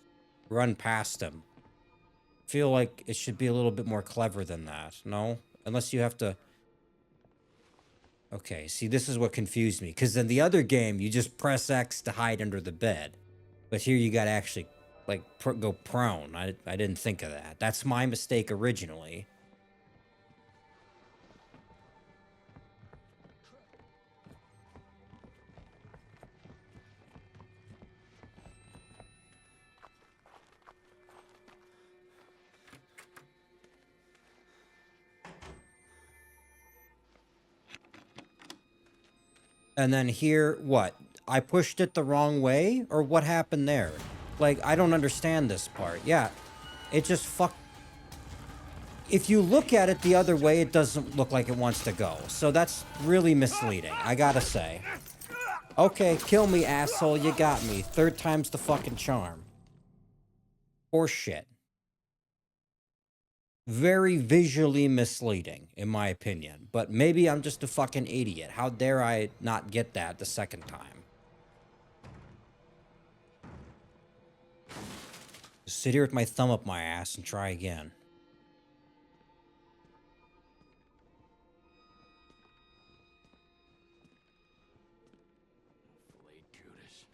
S1: run past him. I feel like it should be a little bit more clever than that, no? Unless you have to... Okay, see, this is what confused me. Because in the other game, you just press X to hide under the bed. But here you gotta actually, like, go prone. I didn't think of that. That's my mistake originally. And then here, what? I pushed it the wrong way? Or what happened there? Like, I don't understand this part. Yeah, it just if you look at it the other way, it doesn't look like it wants to go. So that's really misleading, I gotta say. Okay, kill me, asshole. You got me. Third time's the fucking charm. Horseshit. Very visually misleading, in my opinion. But maybe I'm just a fucking idiot. How dare I not get that the second time? Just sit here with my thumb up my ass and try again.
S2: Flayed Judas.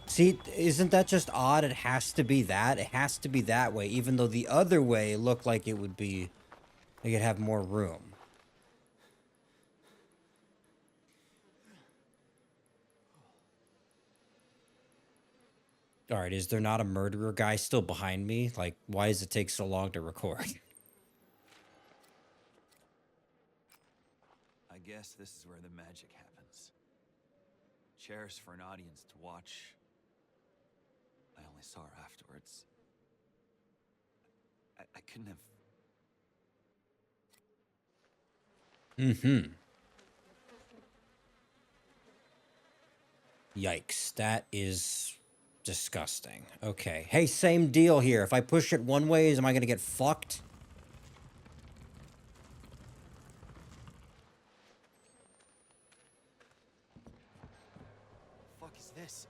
S1: See, isn't that just odd? It has to be that. It has to be that way, even though the other way looked like it would be... They could have more room. Alright, is there not a murderer guy still behind me? Like, why does it take so long to record?
S2: I guess this is where the magic happens. Chairs for an audience to watch. I only saw her afterwards. I couldn't have...
S1: Mm-hmm. Yikes, that is disgusting. Okay. Hey, same deal here. If I push it one way, am I gonna get fucked?
S2: Fuck is this?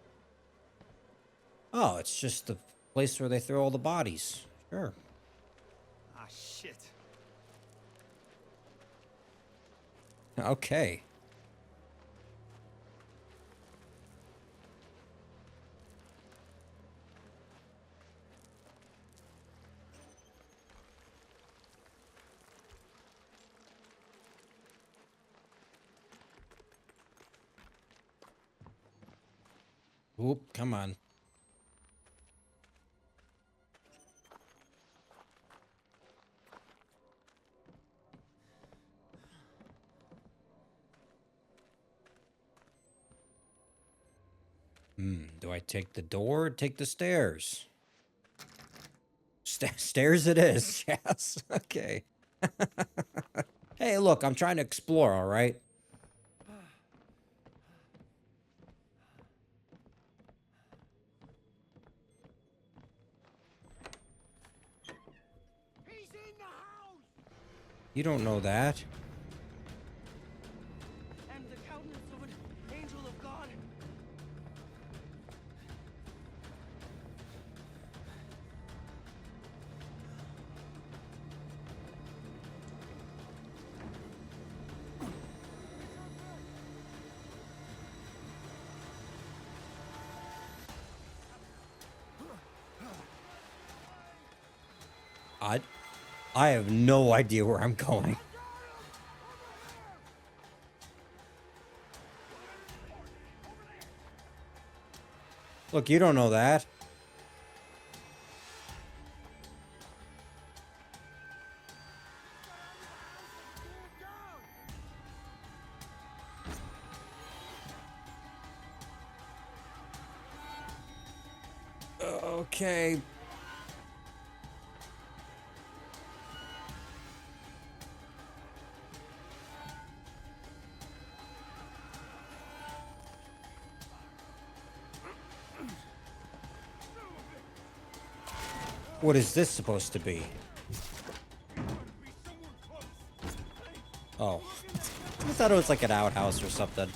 S1: Oh, it's just the place where they throw all the bodies. Sure.
S2: Ah, shit.
S1: Okay. Oop, come on. Do I take the door or take the stairs? Stairs it is, yes. Okay. Hey, look, I'm trying to explore, all right?
S3: He's in the house!
S1: You don't know that.
S3: And the countenance of an angel of God.
S1: I have no idea where I'm going. Look, you don't know that. Okay. What is this supposed to be? Oh. I thought it was like an outhouse or something.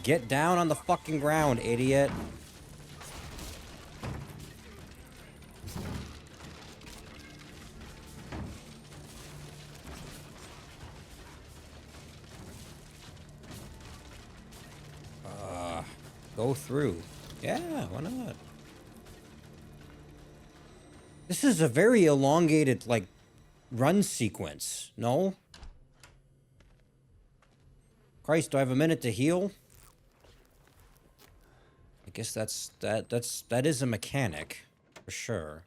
S1: Get down on the fucking ground, idiot. Go through. Yeah, why not? This is a very elongated, like, run sequence. No? Christ, do I have a minute to heal? I guess that is a mechanic for sure.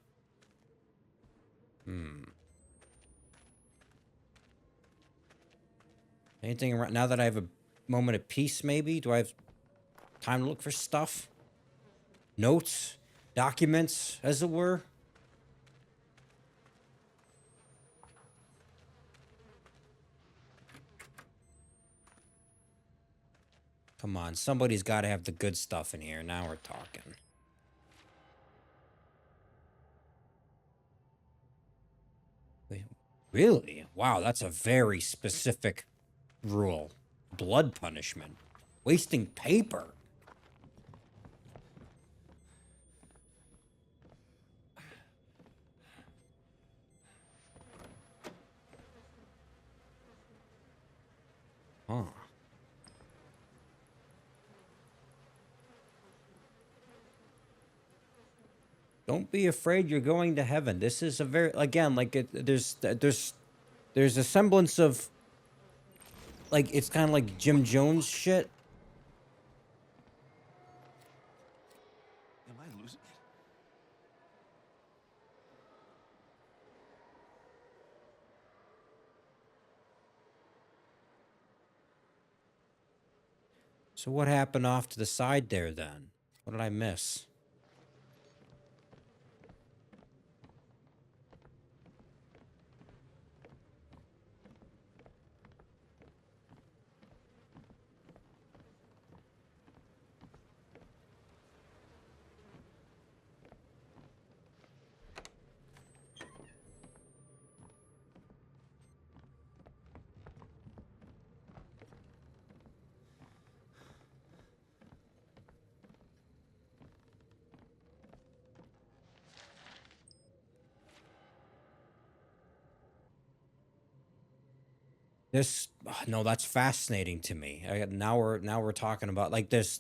S1: Anything around now that I have a moment of peace? Maybe do I have time to look for stuff? Notes, documents, as it were. Come on, somebody's got to have the good stuff in here. Now we're talking. Wait, really? Wow, that's a very specific rule. Blood punishment. Wasting paper. Huh. Don't be afraid you're going to heaven. This is a very, again, like there's a semblance of, like, it's kind of like Jim Jones shit.
S2: Am I losing it?
S1: So what happened off to the side there then? What did I miss? This, no, that's fascinating to me. Now we're talking about, like, this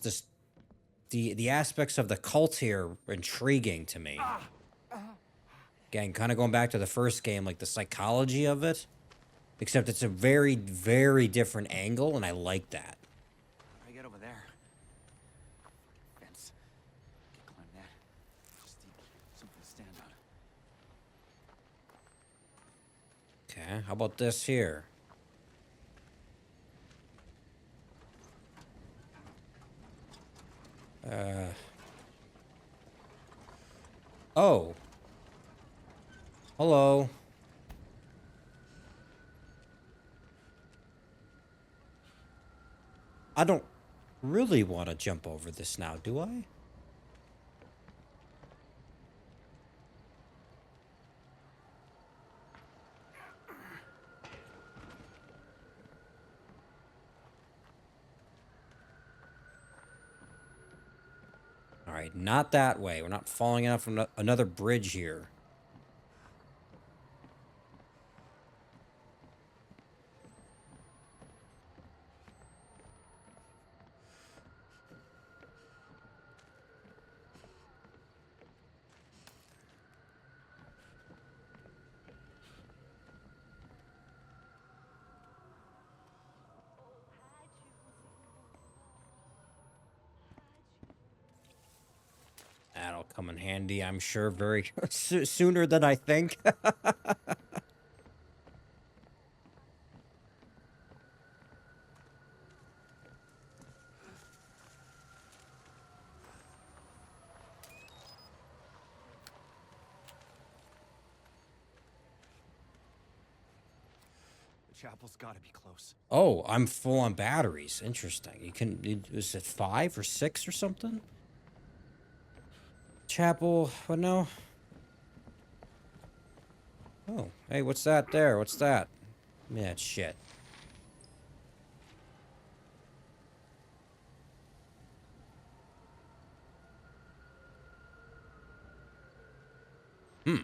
S1: the aspects of the cult here are intriguing to me. Again, kind of going back to the first game, like the psychology of it, except it's a very, very different angle, and I like that.
S2: How do I get over there? Fence. Can't climb that. Just need something to stand on.
S1: Okay, how about this here? Oh. Hello. I don't really want to jump over this now, do I? All right, not that way. We're not falling off another bridge here. That'll come in handy, I'm sure, very sooner than I think.
S2: The chapel's gotta be close.
S1: Oh, I'm full on batteries. Interesting. Is it 5 or 6 or something? Chapel, what no? Oh, hey, what's that there? What's that? Yeah, shit. Okay.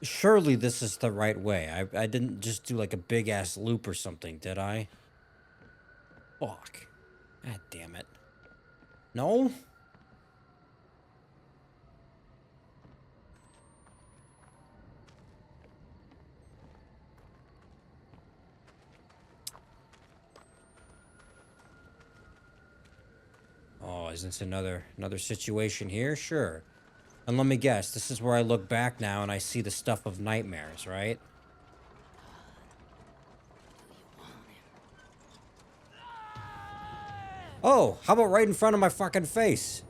S1: Surely this is the right way. I didn't just do like a big ass loop or something, did I? Fuck. God damn it. No? Oh, isn't this another situation here? Sure. And let me guess, this is where I look back now and I see the stuff of nightmares, right? Oh, how about right in front of my fucking face?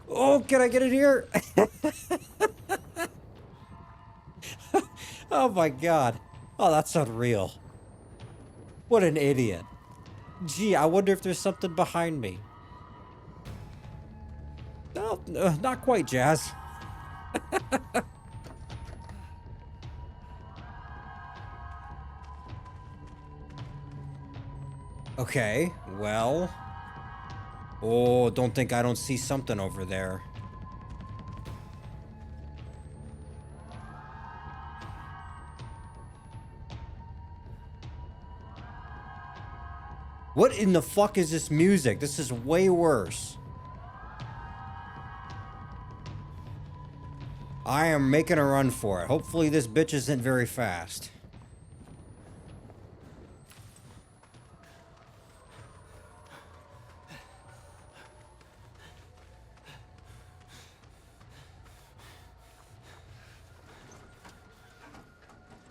S1: Oh, can I get it here? Oh my god. Oh, that's unreal. What an idiot. Gee, I wonder if there's something behind me. No, not quite, Jazz. Okay, well. Oh, don't think I don't see something over there. What in the fuck is this music? This is way worse. I am making a run for it. Hopefully this bitch isn't very fast.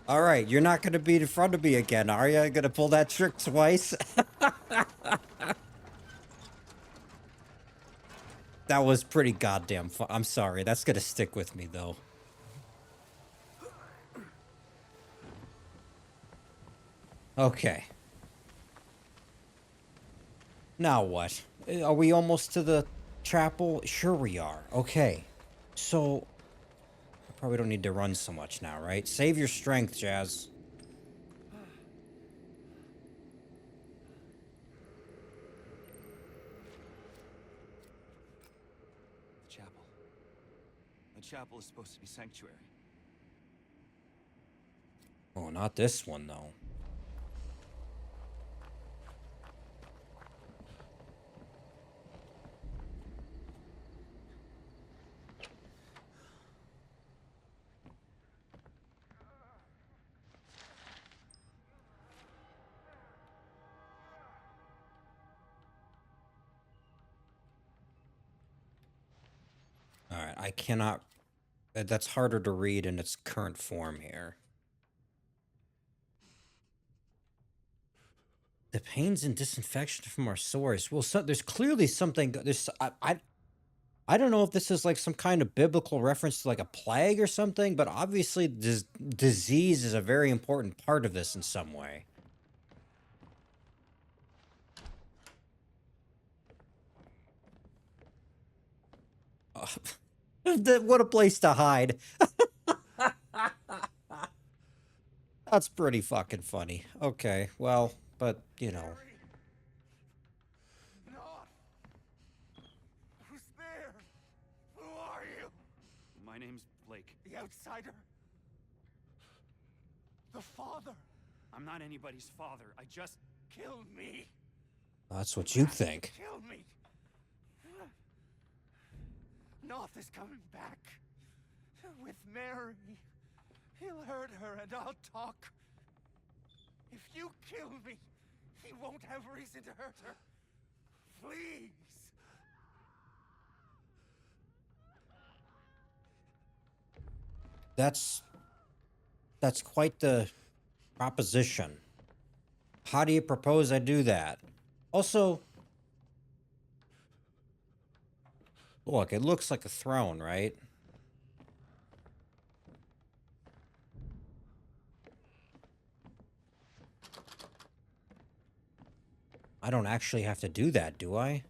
S1: All right, you're not going to be in front of me again, are you? Going to pull that trick twice? That was pretty goddamn fun. I'm sorry. That's going to stick with me, though. Okay. Now what? Are we almost to the chapel? Sure we are. Okay. So, I probably don't need to run so much now, right? Save your strength, Jazz.
S2: The chapel. The chapel is supposed to be sanctuary.
S1: Oh, not this one, though. Alright, I cannot... That's harder to read in its current form here. The pains and disinfection from our sores. Well, there's clearly something... I don't know if this is like some kind of biblical reference to like a plague or something, but obviously disease is a very important part of this in some way. What a place to hide. That's pretty fucking funny. Okay, well, but, you know.
S3: Knoth! Who's there? Who are you?
S2: My name's Blake.
S3: The outsider? The father?
S2: I'm not anybody's father. I just...
S3: Kill me!
S1: That's what you think.
S3: Kill me! Knoth is coming back. With Mary. He'll hurt her and I'll talk. If you kill me, he won't have reason to hurt her. Please.
S1: That's quite the proposition. How do you propose I do that? Also, look, it looks like a throne, right? I don't actually have to do that, do I?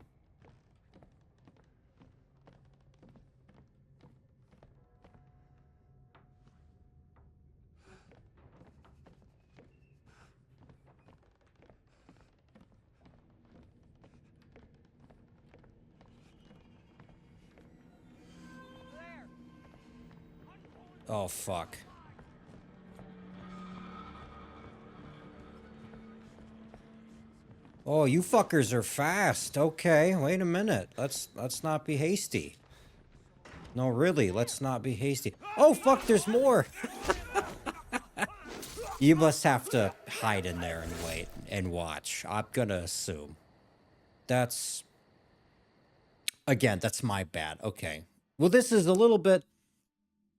S1: Oh, fuck. Oh, you fuckers are fast. Okay, wait a minute. Let's not be hasty. No, really, let's not be hasty. Oh, fuck, there's more. You must have to hide in there and wait and watch. I'm gonna assume. That's again, that's my bad. Okay. Well, this is a little bit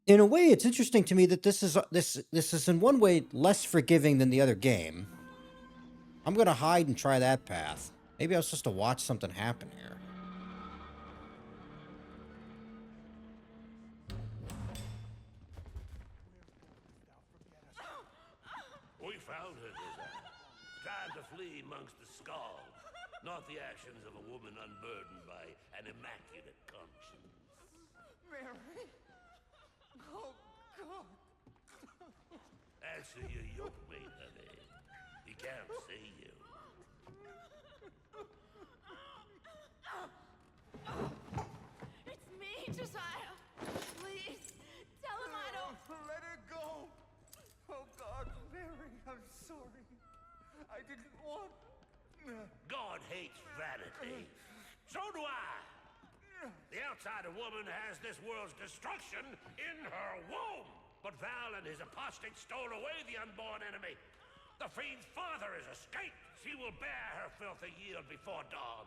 S1: in a way it's interesting to me that this is in one way less forgiving than the other game. I'm gonna hide and try that path. Maybe I was supposed to watch something happen here.
S3: We found her, Desire. Trying to flee amongst the skulls. Not the actions of a woman unburdened by an immaculate conscience.
S2: Mary? Oh, God.
S3: Answer your yoke mate, honey. He can't see you.
S4: It's me, Josiah. Please, tell him I don't...
S2: Let her go. Oh, God, Mary, I'm sorry. I didn't want...
S3: God hates vanity. So do I. The outsider woman has this world's destruction in her womb. But Val and his apostate stole away the unborn enemy. The fiend's father has escaped. She will bear her filthy yield before dawn.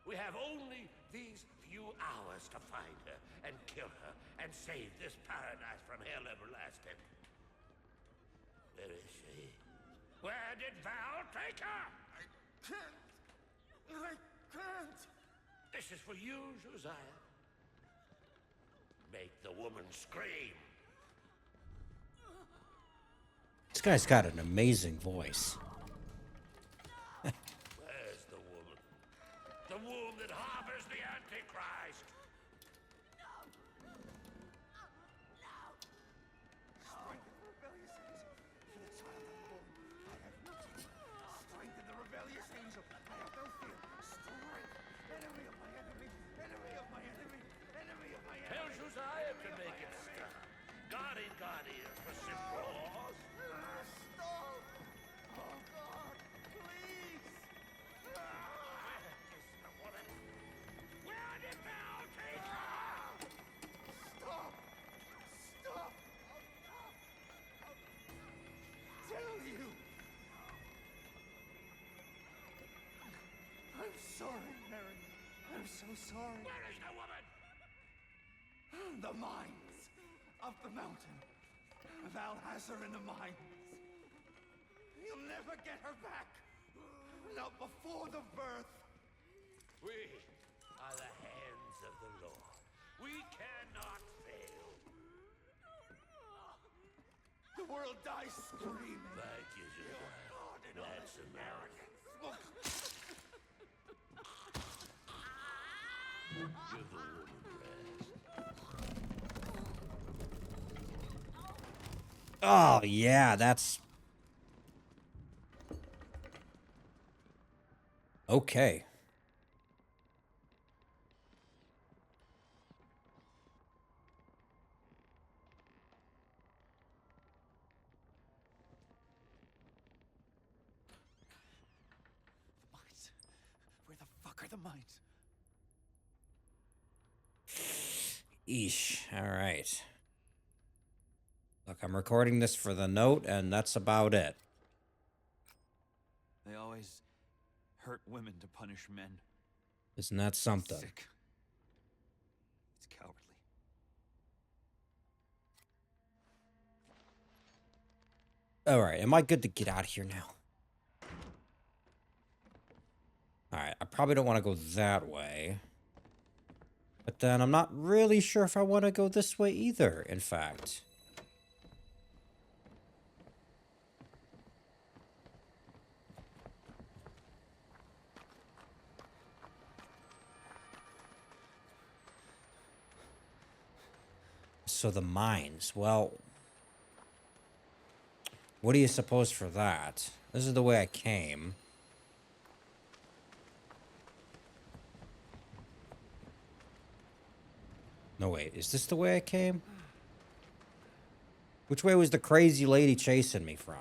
S3: We have only these few hours to find her and kill her and save this paradise from hell everlasting. Where is she? Where did Val take her?
S2: I can't.
S3: This is for you, Josiah. Make the woman scream.
S1: This guy's got an amazing voice.
S3: Where's the woman? The womb that harbors the Antichrist.
S2: Strengthen the rebellious angel. I have no fear. Strength. Enemy of my enemy. Enemy of my enemy. Enemy of my enemy.
S3: Tell Josiah to make it stop. Guardian for simple laws.
S2: Stop. Oh, God. Please.
S3: Where did Val take her?
S2: Stop. Stop. Tell you. I'm sorry, Mary. I'm so sorry.
S3: Where is the woman?
S2: The mines. Up the mountain. Val has her in the mines. You'll never get her back. Not before the birth.
S3: We are the hands of the Lord. We cannot fail.
S2: The world dies screaming.
S3: Thank you, Josiah. That's enough. Give the woman rest.
S1: Oh, yeah, that's... Okay.
S2: The mines. Where the fuck are the mines?
S1: Eesh. All right. Look, I'm recording this for the note, and that's about it.
S2: They always hurt women to punish men.
S1: Isn't that something?
S2: Sick. It's cowardly.
S1: All right, am I good to get out of here now? All right, I probably don't want to go that way. But then I'm not really sure if I want to go this way either, in fact. So the mines, well, what do you suppose for that? This is the way I came. No, wait, is this the way I came? Which way was the crazy lady chasing me from?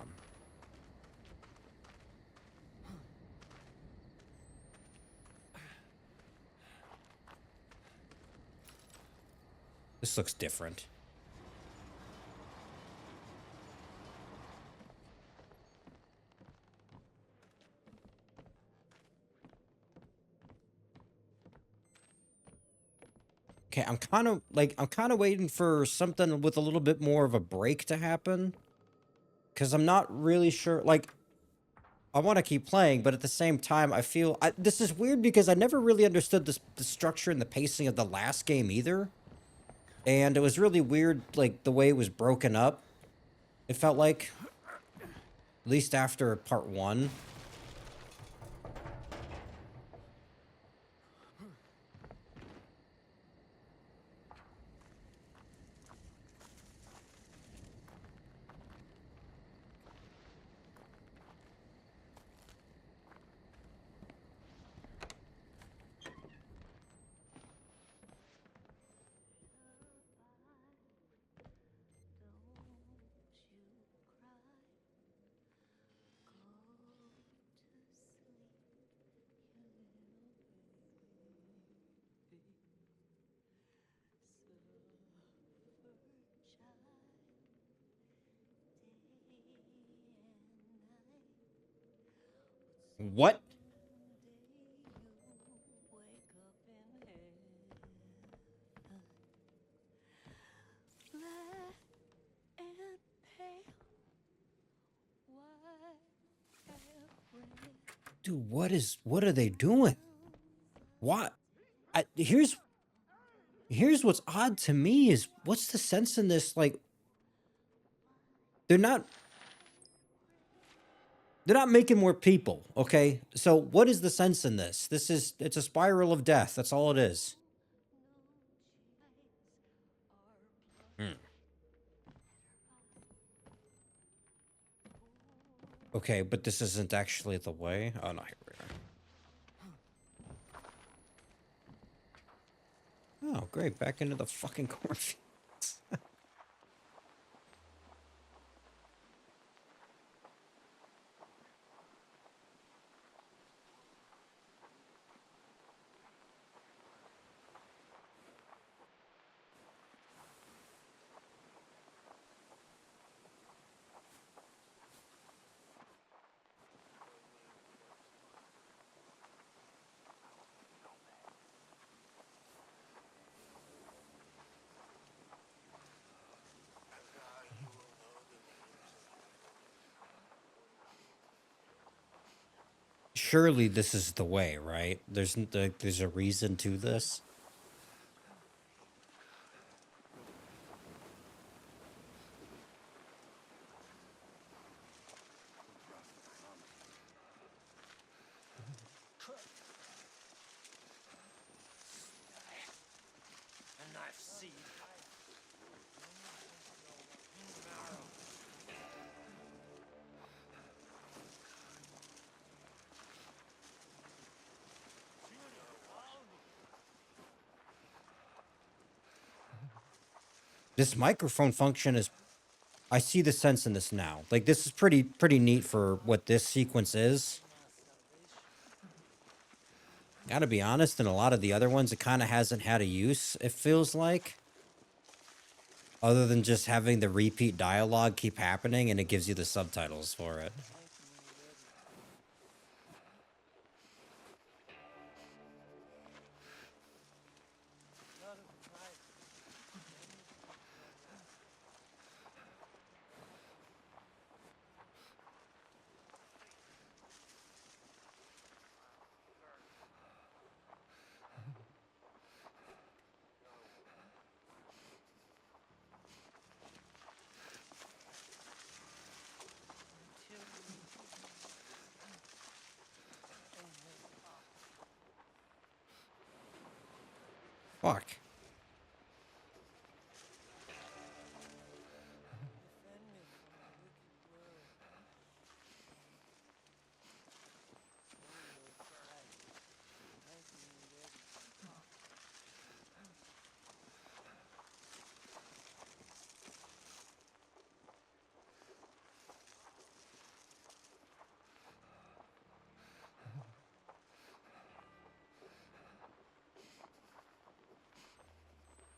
S1: This looks different. Okay, I'm kind of waiting for something with a little bit more of a break to happen. Because I'm not really sure, like, I want to keep playing, but at the same time, I feel, this is weird because I never really understood the structure and the pacing of the last game either. And it was really weird, like, the way it was broken up. It felt like, at least after part 1. What? Dude, what are they doing? What? Here's what's odd to me is, what's the sense in this? Like, they're not making more people, okay? So what is the sense in this? It's a spiral of death. That's all it is. Hmm. Okay, but this isn't actually the way. Oh no, here we are. Oh, great, back into the fucking cornfield. Surely this is the way, right? There's a reason to this. This microphone function is, I see the sense in this now. Like, this is pretty neat for what this sequence is. Gotta be honest, in a lot of the other ones, it kind of hasn't had a use, it feels like. Other than just having the repeat dialogue keep happening and it gives you the subtitles for it. Fuck.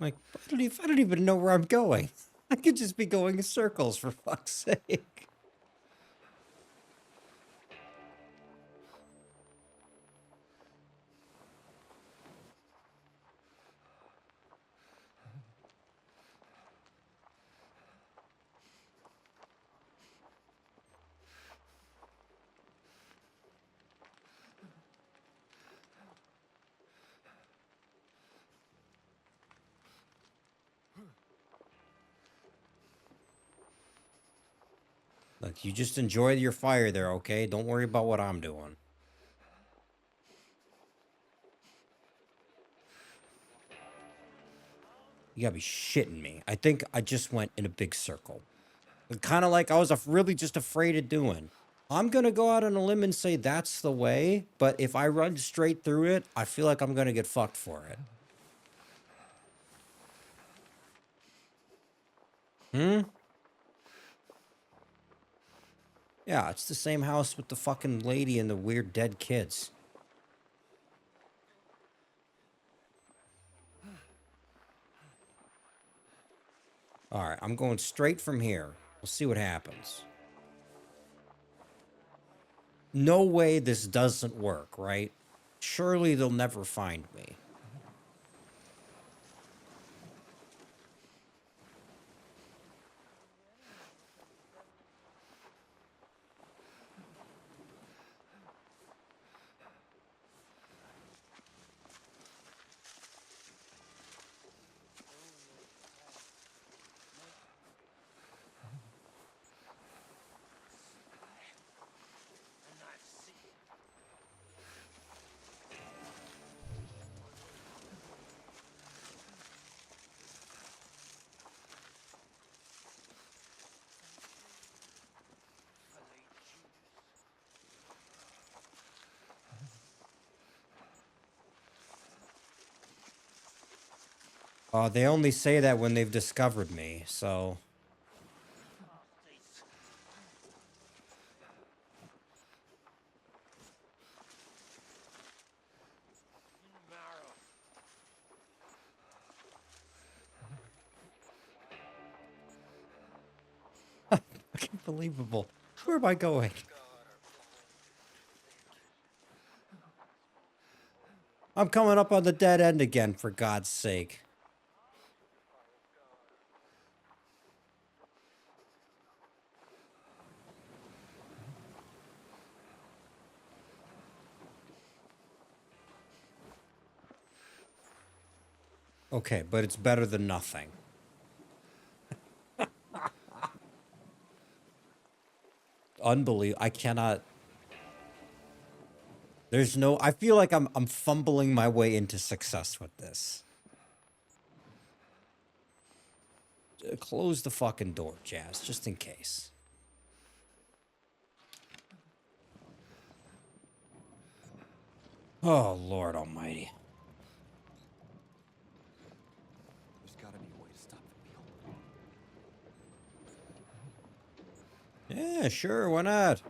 S1: Like, I don't even know where I'm going. I could just be going in circles, for fuck's sake. Look, you just enjoy your fire there, okay? Don't worry about what I'm doing. You gotta be shitting me. I think I just went in a big circle. Kind of like I was really just afraid of doing. I'm gonna go out on a limb and say that's the way, but if I run straight through it, I feel like I'm gonna get fucked for it. Hmm? Yeah, it's the same house with the fucking lady and the weird dead kids. Alright, I'm going straight from here. We'll see what happens. No way this doesn't work, right? Surely they'll never find me. They only say that when they've discovered me, so... Unbelievable. Where am I going? I'm coming up on the dead end again, for God's sake. Okay, but it's better than nothing. Unbelievable. I cannot... There's no... I feel like I'm fumbling my way into success with this. Close the fucking door, Jazz, just in case. Oh, Lord almighty.
S2: There's gotta be a way to stop the wheel.
S1: Yeah, sure, why not?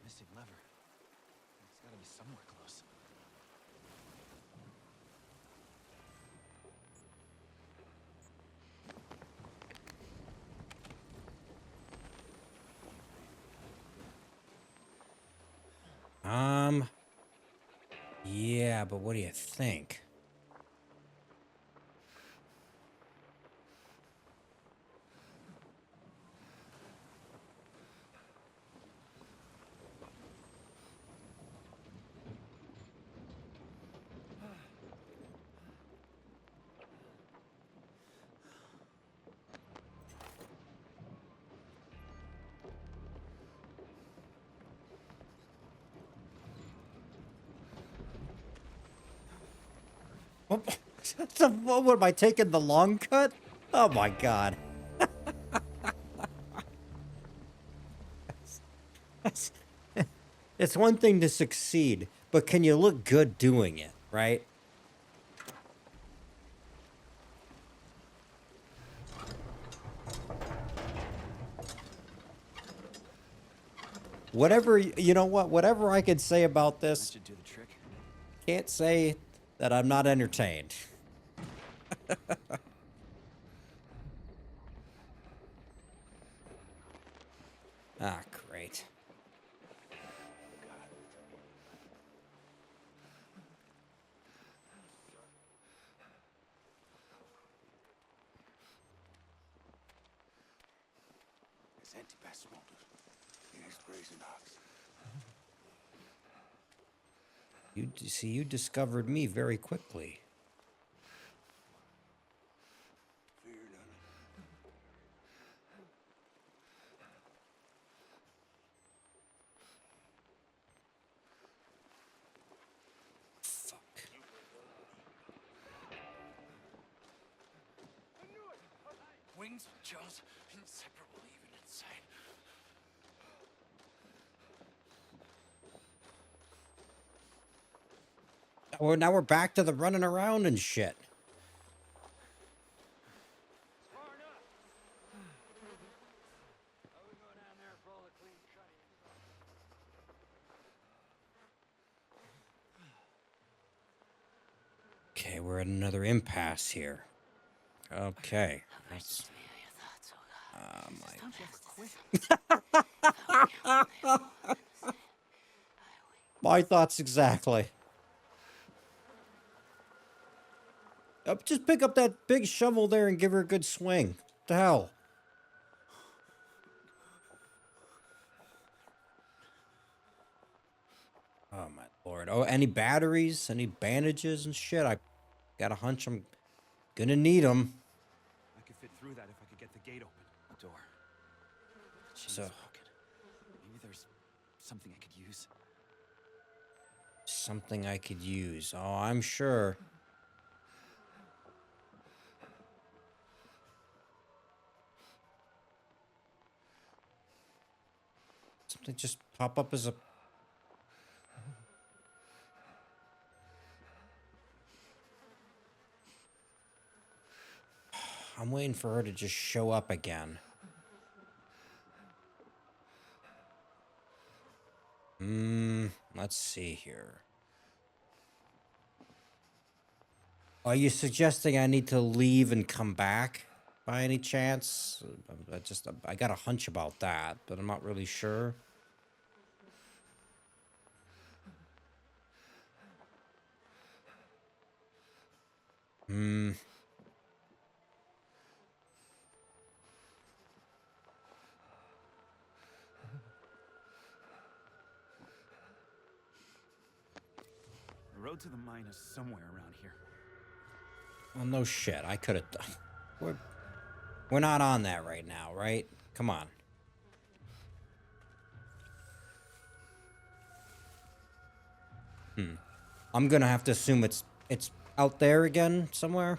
S2: Missing lever. It's gotta be somewhere close.
S1: Yeah, but what do you think? What am I taking the long cut? Oh my God. It's one thing to succeed, but can you look good doing it, right? Whatever, you know what? Whatever I could say about
S2: That
S1: this,
S2: should do the trick.
S1: can't say that I'm not entertained. Ah, great.
S2: His anti-pass smolders in his brazen ox.
S1: See, you discovered me very quickly.
S2: Fear none.
S1: Fuck.
S2: Wings, jaws, inseparable even inside.
S1: Well, now we're back to the running around and shit. Okay, we're at another impasse here. Okay. That's, my thoughts exactly. Just pick up that big shovel there and give her a good swing. What the hell? Oh my lord. Oh, any batteries? Any bandages and shit? I got a hunch I'm gonna need them.
S2: I could fit through that if I could get the gate open. The door. The chain's
S1: So-
S2: broken. Maybe there's something I could use.
S1: Something I could use. Oh, I'm sure. Something just pop up as a... I'm waiting for her to just show up again. Let's see here. Are you suggesting I need to leave and come back by any chance? I got a hunch about that, but I'm not really sure.
S2: The road to the mine is somewhere around here.
S1: Well, no shit. I could have done. We're not on that right now, right? Come on. I'm gonna have to assume it's out there again somewhere.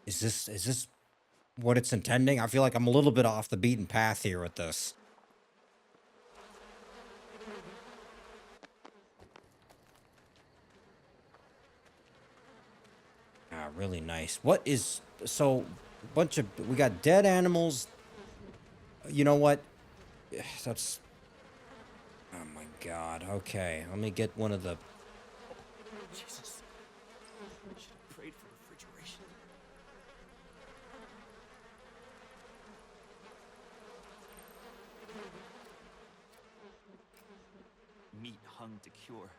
S1: Is this what it's intending? I feel like I'm a little bit off the beaten path here with this. Ah, really nice. What is so bunch of we got dead animals, You know what? That's... Oh my god. Okay, let me get one of the...
S2: Jesus. I should have prayed for refrigeration. Meat hung to cure.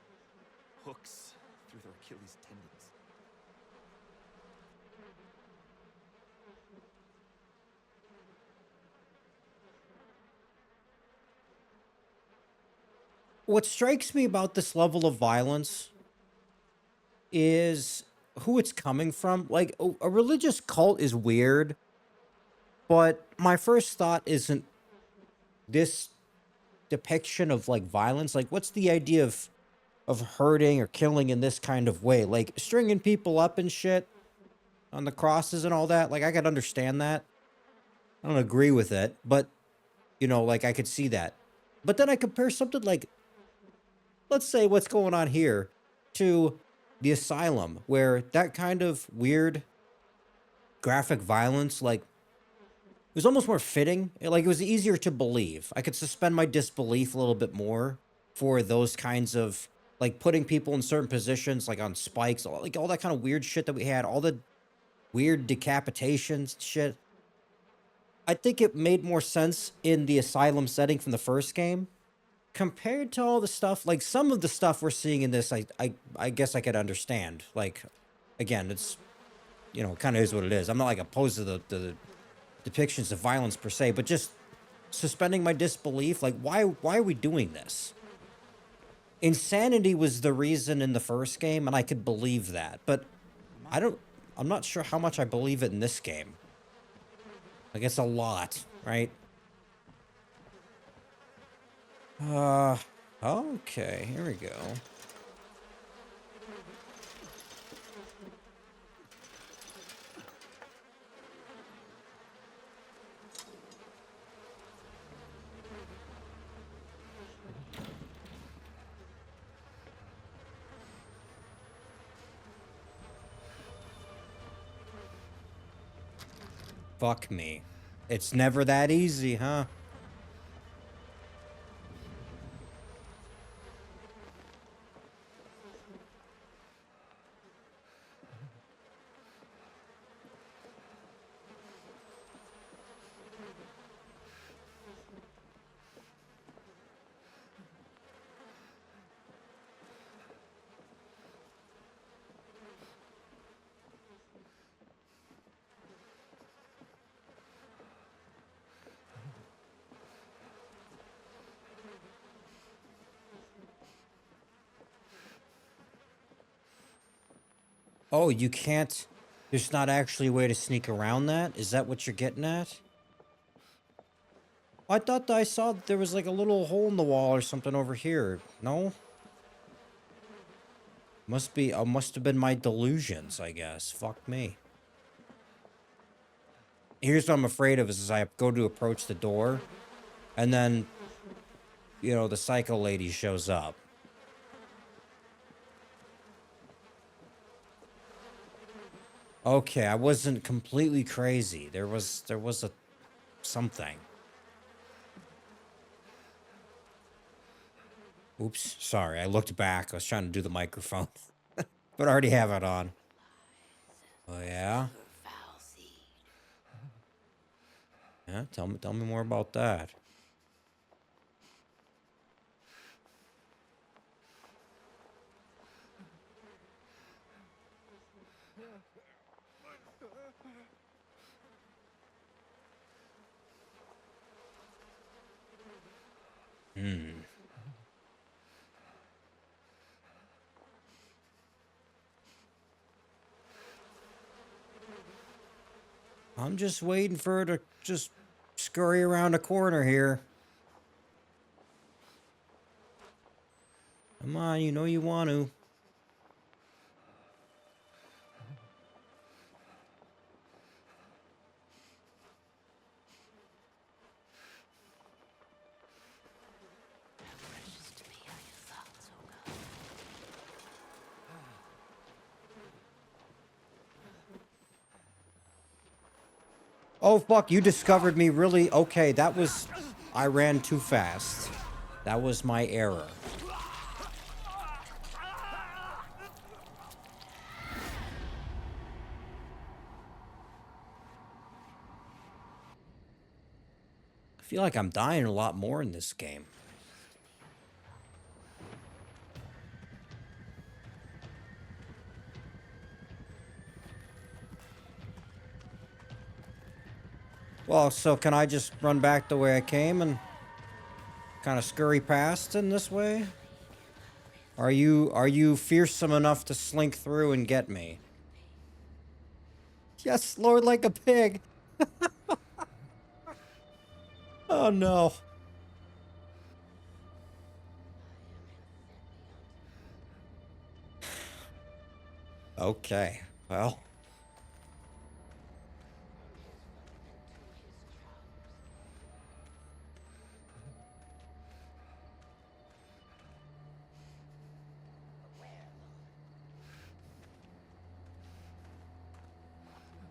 S2: Hooks through their Achilles tendons.
S1: What strikes me about this level of violence is who it's coming from. Like, a religious cult is weird, but my first thought isn't this depiction of like violence. Like, what's the idea of hurting or killing in this kind of way? Like stringing people up and shit on the crosses and all that. Like, I could understand that. I don't agree with it, but you know, like I could see that. But then I compare something like, let's say what's going on here to the asylum, where that kind of weird graphic violence, like, it was almost more fitting. Like, it was easier to believe. I could suspend my disbelief a little bit more for those kinds of, like, putting people in certain positions, like on spikes, like all that kind of weird shit that we had, all the weird decapitations shit. I think it made more sense in the asylum setting from the first game compared to all the stuff. Like, some of the stuff we're seeing in this, I guess I could understand. Like, again, it's, you know, kind of is what it is. I'm not like opposed to the depictions of violence per se, but just suspending my disbelief. Like, why are we doing this? Insanity was the reason in the first game, and I could believe that, but I'm not sure how much I believe it in this game. Like, it's a lot, right? Okay, here we go. Fuck me. It's never that easy, huh? Oh, you can't... There's not actually a way to sneak around that? Is that what you're getting at? I thought that I saw that there was like a little hole in the wall or something over here. No? Must have been my delusions, I guess. Fuck me. Here's what I'm afraid of is I go to approach the door, and then, you know, the psycho lady shows up. Okay, I wasn't completely crazy. There was a something. Oops, sorry. I looked back. I was trying to do the microphone, but I already have it on. Oh yeah?
S4: Foul seed.
S1: Yeah, tell me more about that. Hmm. I'm just waiting for her to just scurry around a corner here. Come on, you know you want to.
S4: Precious to me are your thoughts, oh God.
S1: Oh, fuck, you discovered me really? Okay, that was... I ran too fast. That was my error. I feel like I'm dying a lot more in this game. Well, so can I just run back the way I came and kind of scurry past in this way? Are you fearsome enough to slink through and get me? Yes, Lord, like a pig. Oh no. Okay. Well,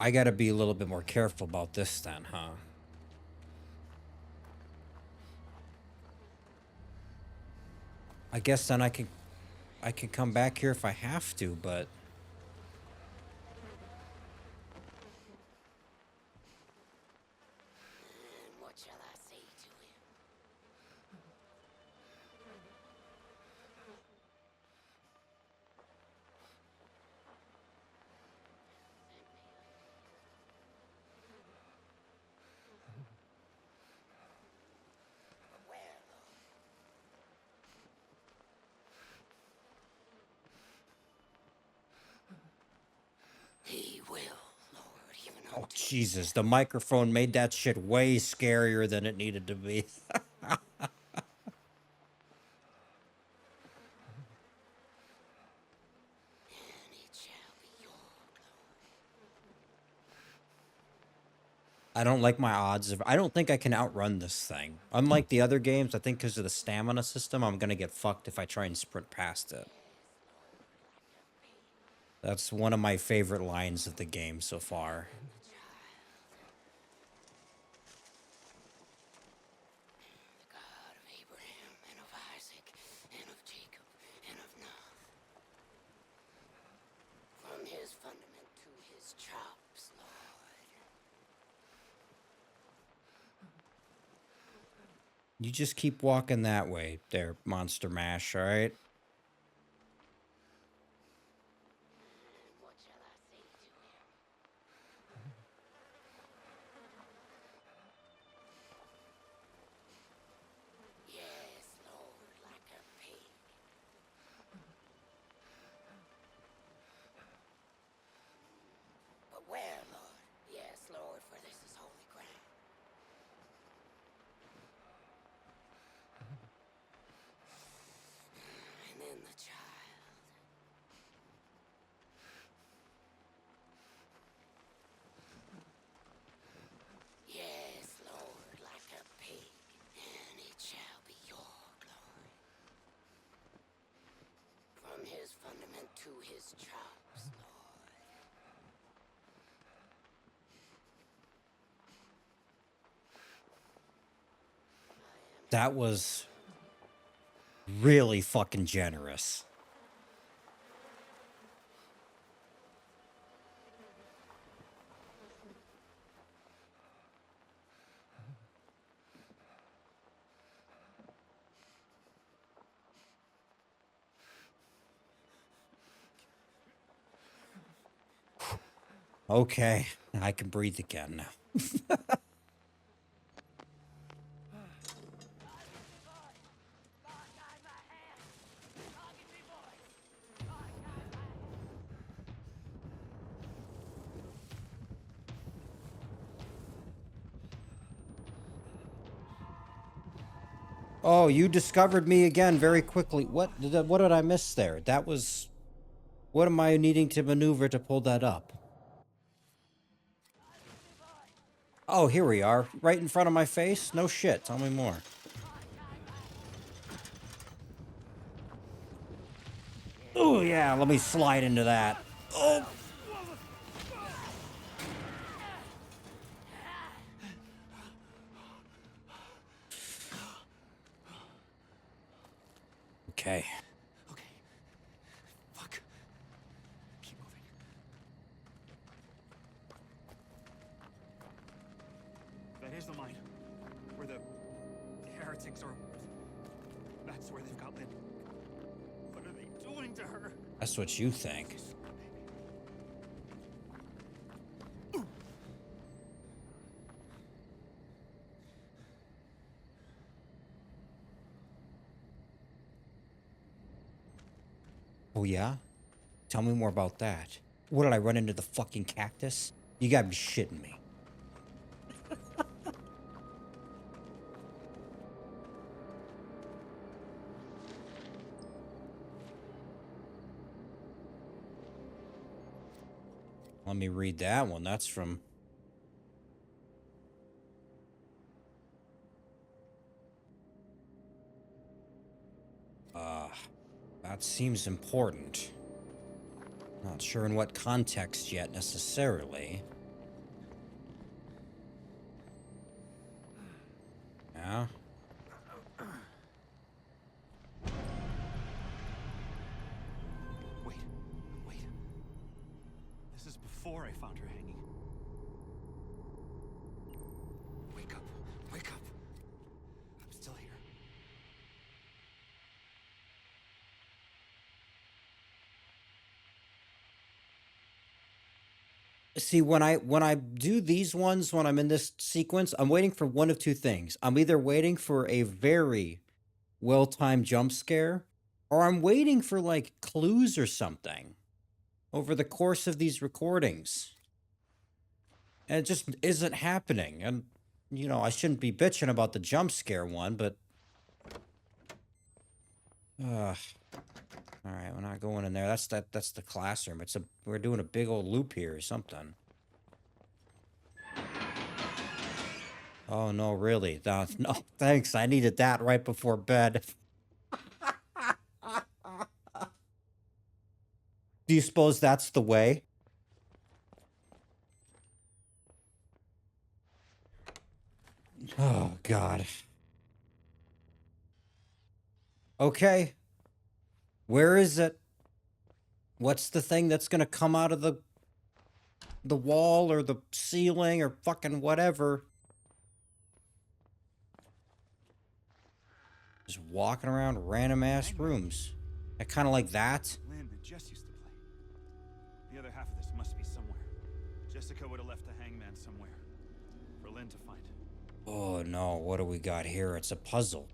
S1: I gotta be a little bit more careful about this then, huh? I guess then I can come back here if I have to, but
S4: And what shall I say to him? Where, Lord? He will, Lord, even
S1: oh
S4: unto
S1: Jesus, the microphone made that shit way scarier than it needed to be.
S4: and it shall be your glory.
S1: I don't like my odds of I don't think I can outrun this thing. Unlike the other games, I think because of the stamina system, I'm gonna get fucked if I try and sprint past it. That's one of my favorite lines of the game so far.
S4: The God of Abraham and of Isaac and of Jacob and of Knoth. From his fundament to his chops, Lord.
S1: You just keep walking that way there, Monster Mash, alright?
S4: And what shall I say to him? Yes, Lord, like a pig. But where, Lord? Yes, Lord, for this is holy ground. And then the child. Yes, Lord, like a pig, and it shall be your glory. From his fundament to his chops, Lord.
S1: That was really fucking generous. Okay, I can breathe again now. Oh, you discovered me again very quickly. What did I miss there? That was... What am I needing to maneuver to pull that up? Oh, here we are. Right in front of my face? No shit. Tell me more. Oh, yeah. Let me slide into that. Oh. Okay.
S2: Okay. Fuck. Keep moving. That is the mine. Where the heretics are. That's where they've got Lynn. What are they doing to her?
S1: That's what you think. Oh, yeah? Tell me more about that. What, did I run into the fucking cactus? You gotta be shitting me. Let me read that one. That's from... that seems important. Not sure in what context yet, necessarily. Yeah?
S2: Wait. This is before I found her hanging. Wake up. I'm still here.
S1: See, when I do these ones, when I'm in this sequence, I'm waiting for one of two things. I'm either waiting for a very well-timed jump scare, or I'm waiting for, like, clues or something over the course of these recordings. And it just isn't happening. And, you know, I shouldn't be bitching about the jump scare one, but... Alright, we're not going in there. That's the classroom. We're doing a big old loop here or something. Oh, no, really? No, thanks. I needed that right before bed. Do you suppose that's the way? Oh, God. Okay. Where is it? What's the thing that's gonna come out of the wall or the ceiling or fucking whatever? Just walking around random ass rooms. I kind of like that.
S2: Lynn and Jess used to play. The other half of this must be somewhere. Jessica would have left the hangman somewhere. For Lynn to find.
S1: Oh no, what do we got here? It's a puzzle.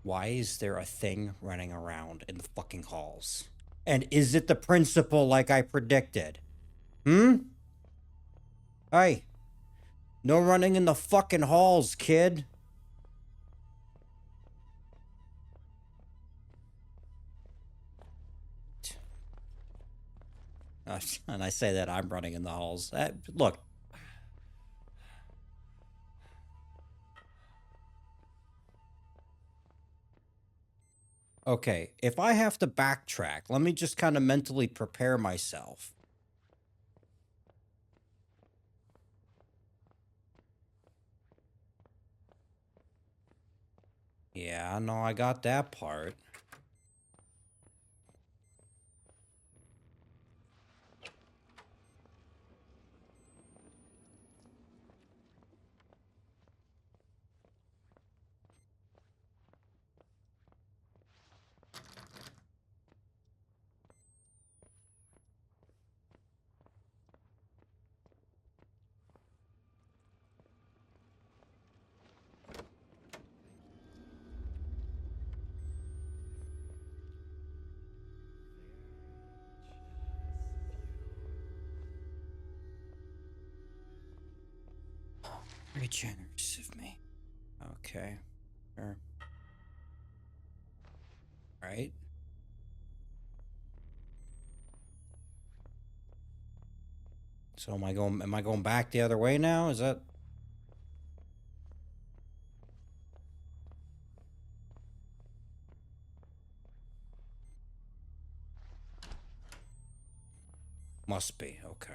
S1: Why is there a thing running around in the fucking halls? And is it the principal like I predicted? Hey, no running in the fucking halls, kid. And I say that I'm running in the halls. Look. Okay, if I have to backtrack, let me just kind of mentally prepare myself. Yeah, no, I got that part. Very generous of me. Okay. Sure. Right. So am I going back the other way now? Is that... Must be, okay.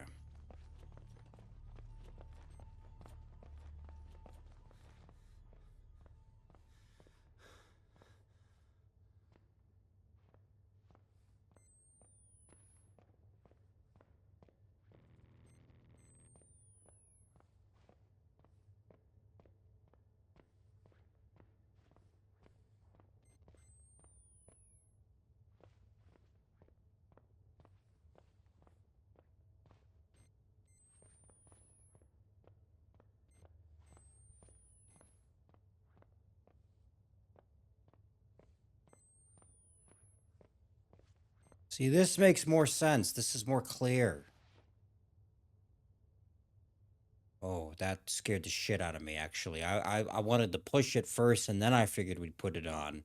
S1: See, this makes more sense. This is more clear. Oh, that scared the shit out of me, actually. I wanted to push it first, and then I figured we'd put it on.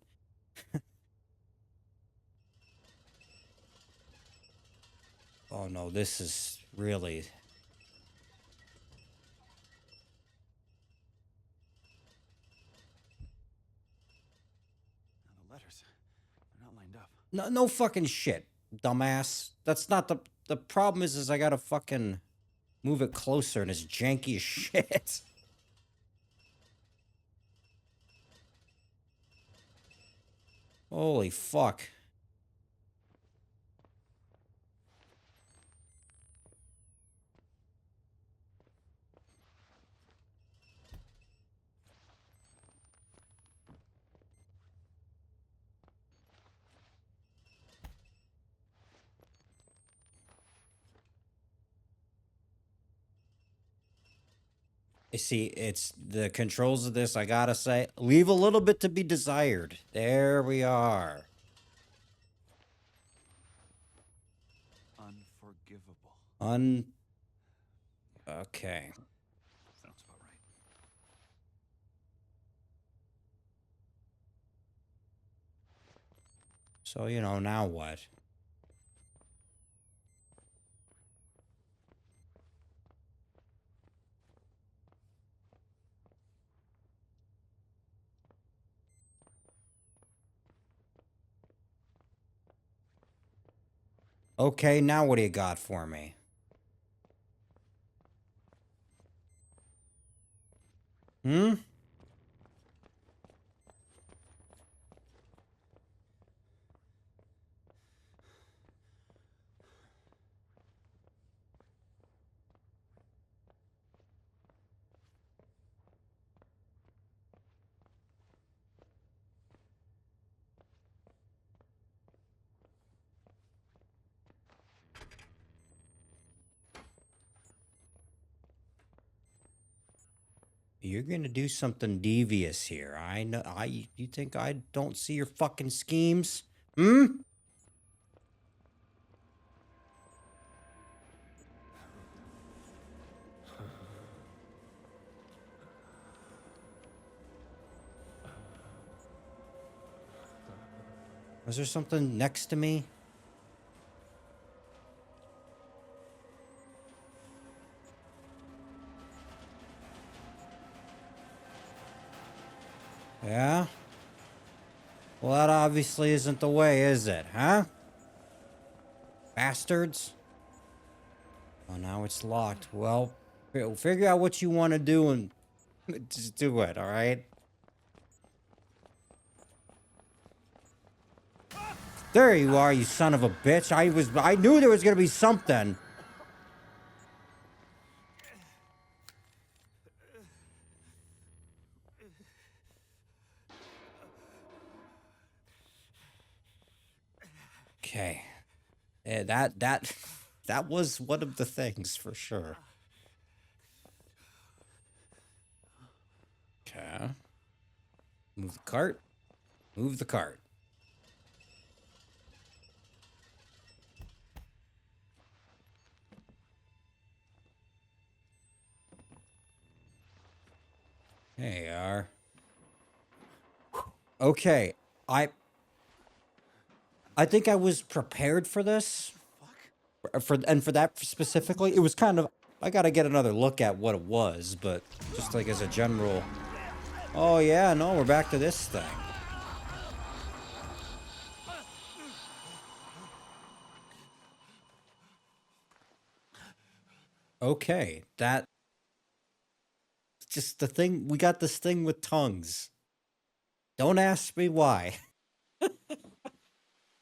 S1: Oh, no, this is really...
S2: Now the letters, they're not lined up.
S1: No, no fucking shit, dumbass. That's not the problem is I gotta fucking move it closer and it's janky as shit. Holy fuck. You see, it's the controls of this, I gotta say, leave a little bit to be desired. There we are.
S2: Unforgivable.
S1: Okay.
S2: Sounds about right.
S1: So, you know, now what? Okay, now what do you got for me? Hmm? You're gonna do something devious here. I know. You think I don't see your fucking schemes? Hmm? Was there something next to me? Yeah? Well, that obviously isn't the way, is it? Huh? Bastards? Oh, now it's locked. Well, figure out what you want to do and just do it, alright? There you are, you son of a bitch. I knew there was gonna be something. Okay. That was one of the things for sure. Okay. Move the cart. Move the cart. There you are. Okay. I think I was prepared for this. For that specifically, it was kind of, I gotta get another look at what it was, but just like as a general. Oh yeah, no, we're back to this thing. Okay, that just the thing. We got this thing with tongues. Don't ask me why.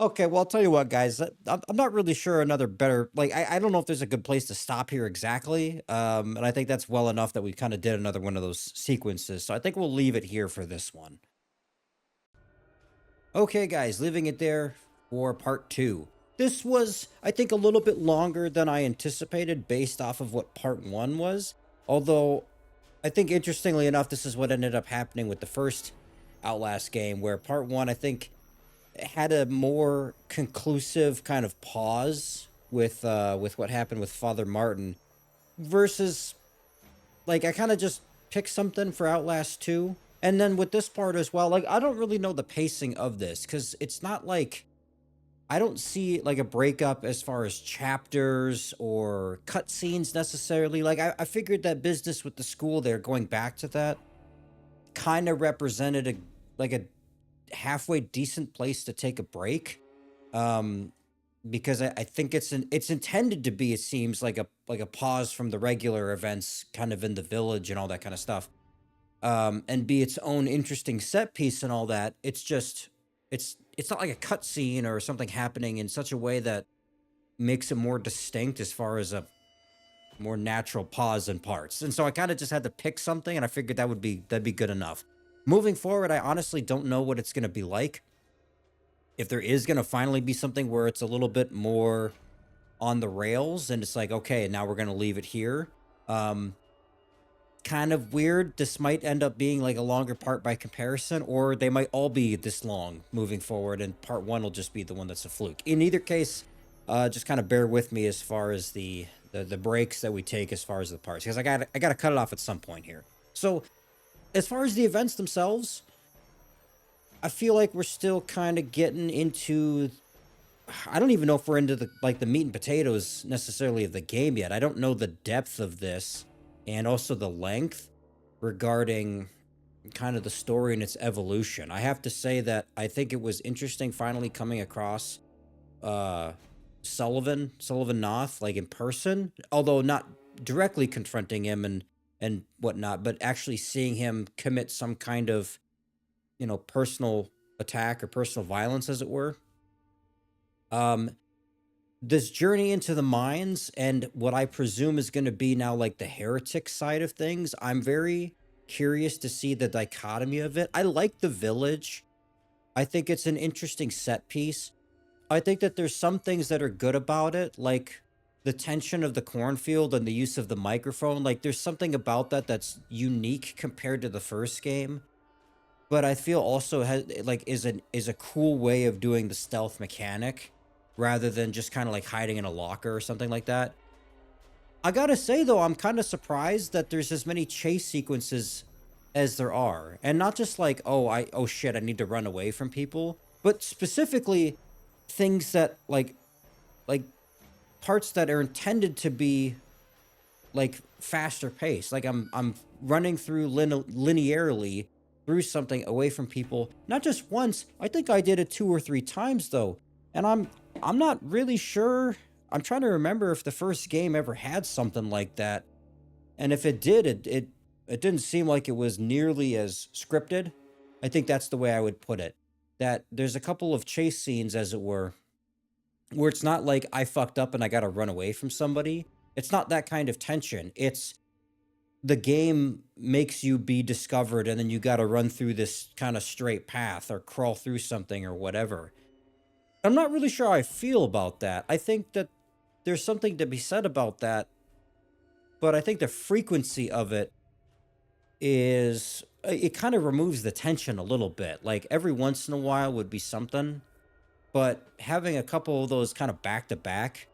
S1: Okay, well, I'll tell you what, guys. I'm not really sure another better like I don't know if there's a good place to stop here exactly. And I think that's well enough that we kind of did another one of those sequences. So I think we'll leave it here for this one. Okay, guys, leaving it there for part two. This was, I think, a little bit longer than I anticipated based off of what part one was. Although, I think interestingly enough, this is what ended up happening with the first Outlast game, where part one, I think, had a more conclusive kind of pause with what happened with Father Martin versus like I kind of just picked something for Outlast 2. And then with this part as well, like I don't really know the pacing of this cuz it's not like I don't see like a breakup as far as chapters or cutscenes necessarily. Like I figured that business with the school there going back to that kind of represented a halfway decent place to take a break. Um, because I think it's intended to be, it seems like a pause from the regular events kind of in the village and all that kind of stuff. And be its own interesting set piece and all that. It's just it's not like a cutscene or something happening in such a way that makes it more distinct as far as a more natural pause in parts. And so I kind of just had to pick something and I figured that'd be good enough. Moving forward, I honestly don't know what it's going to be like. If there is going to finally be something where it's a little bit more on the rails and it's like, okay, now we're going to leave it here. Um, Kind of weird. This might end up being like a longer part by comparison, or they might all be this long moving forward, and part one will just be the one that's a fluke. In either case, just kind of bear with me as far as the breaks that we take as far as the parts, because I got to cut it off at some point here. So as far as the events themselves, I feel like we're still kind of getting into. I don't even know if we're into the like the meat and potatoes necessarily of the game yet. I don't know the depth of this and also the length regarding kind of the story and its evolution. I have to say that I think it was interesting finally coming across uh Sullivan Knoth like in person, although not directly confronting him and whatnot, but actually seeing him commit some kind of, personal attack or personal violence as it were. Um this journey into the mines and what I presume is going to be now like the heretic side of things, I'm very curious to see the dichotomy of it. I like the village. I think it's an interesting set piece. I think that there's some things that are good about it, like the tension of the cornfield and the use of the microphone. Like there's something about that that's unique compared to the first game. But I feel also has like is a cool way of doing the stealth mechanic rather than just kind of like hiding in a locker or something like that. I gotta say though, I'm kind of surprised that there's as many chase sequences as there are, and not just like oh shit I need to run away from people, but specifically things that like parts that are intended to be like faster pace. Like I'm running through linearly through something away from people. Not just once. I think I did it two or three times though, and I'm not really sure. I'm trying to remember if the first game ever had something like that, and if it did, it didn't seem like it was nearly as scripted. I think that's the way I would put it. That there's a couple of chase scenes, as it were, where it's not like I fucked up and I got to run away from somebody. It's not that kind of tension. It's the game makes you be discovered and then you got to run through this kind of straight path or crawl through something or whatever. I'm not really sure how I feel about that. I think that there's something to be said about that, but I think the frequency of it is it kind of removes the tension a little bit. Like every once in a while would be something, but having a couple of those kind of back to back,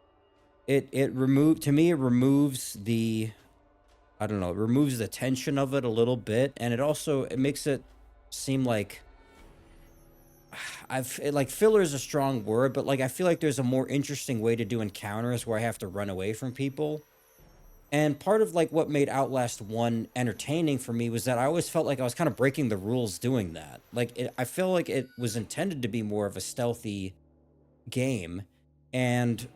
S1: it remove to me it removes the I don't know, it removes the tension of it a little bit, and it makes it seem like like filler is a strong word, but like I feel like there's a more interesting way to do encounters where I have to run away from people. And part of like what made Outlast 1 entertaining for me was that I always felt like I was kind of breaking the rules doing that. I feel like it was intended to be more of a stealthy game, and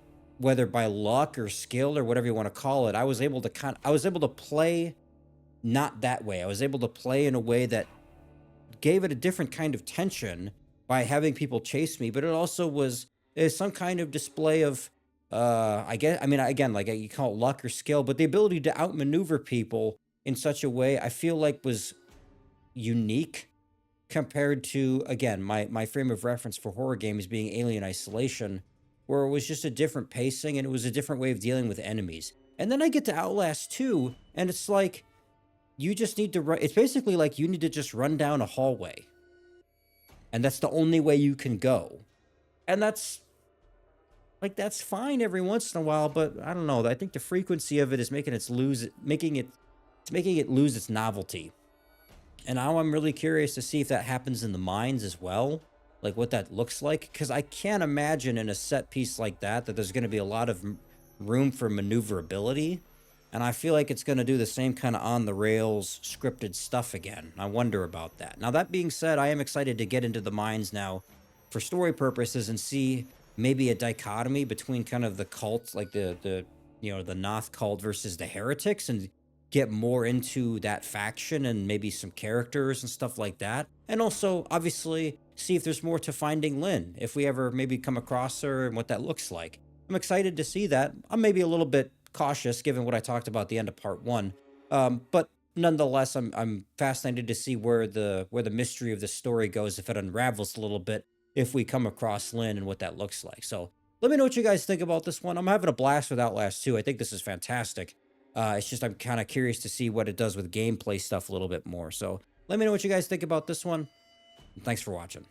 S1: whether by luck or skill or whatever you want to call it, I was able to play not that way. I was able to play in a way that gave it a different kind of tension by having people chase me, but it also was some kind of display of I guess I mean again, like you call it luck or skill, but the ability to outmaneuver people in such a way I feel like was unique compared to, again, my frame of reference for horror games being Alien Isolation, where it was just a different pacing and it was a different way of dealing with enemies. And then I get to Outlast 2, and it's like you just need to run. It's basically like you need to just run down a hallway, and that's the only way you can go. And that's fine every once in a while, but I don't know. I think the frequency of it is making it lose its novelty. And now I'm really curious to see if that happens in the mines as well, like what that looks like, because I can't imagine in a set piece like that there's going to be a lot of room for maneuverability. And I feel like it's going to do the same kind of on the rails scripted stuff again. I wonder about that. Now, that being said, I am excited to get into the mines now for story purposes and see maybe a dichotomy between kind of the cults, like the the Knoth cult versus the heretics, and get more into that faction and maybe some characters and stuff like that. And also, obviously, see if there's more to Finding Lynn, if we ever maybe come across her and what that looks like. I'm excited to see that. I'm maybe a little bit cautious given what I talked about at the end of part one. But nonetheless, I'm fascinated to see where the mystery of the story goes, if it unravels a little bit, if we come across Lynn and what that looks like. So let me know what you guys think about this one. I'm having a blast with Outlast 2. I think this is fantastic. It's just I'm kind of curious to see what it does with gameplay stuff a little bit more. So let me know what you guys think about this one. Thanks for watching.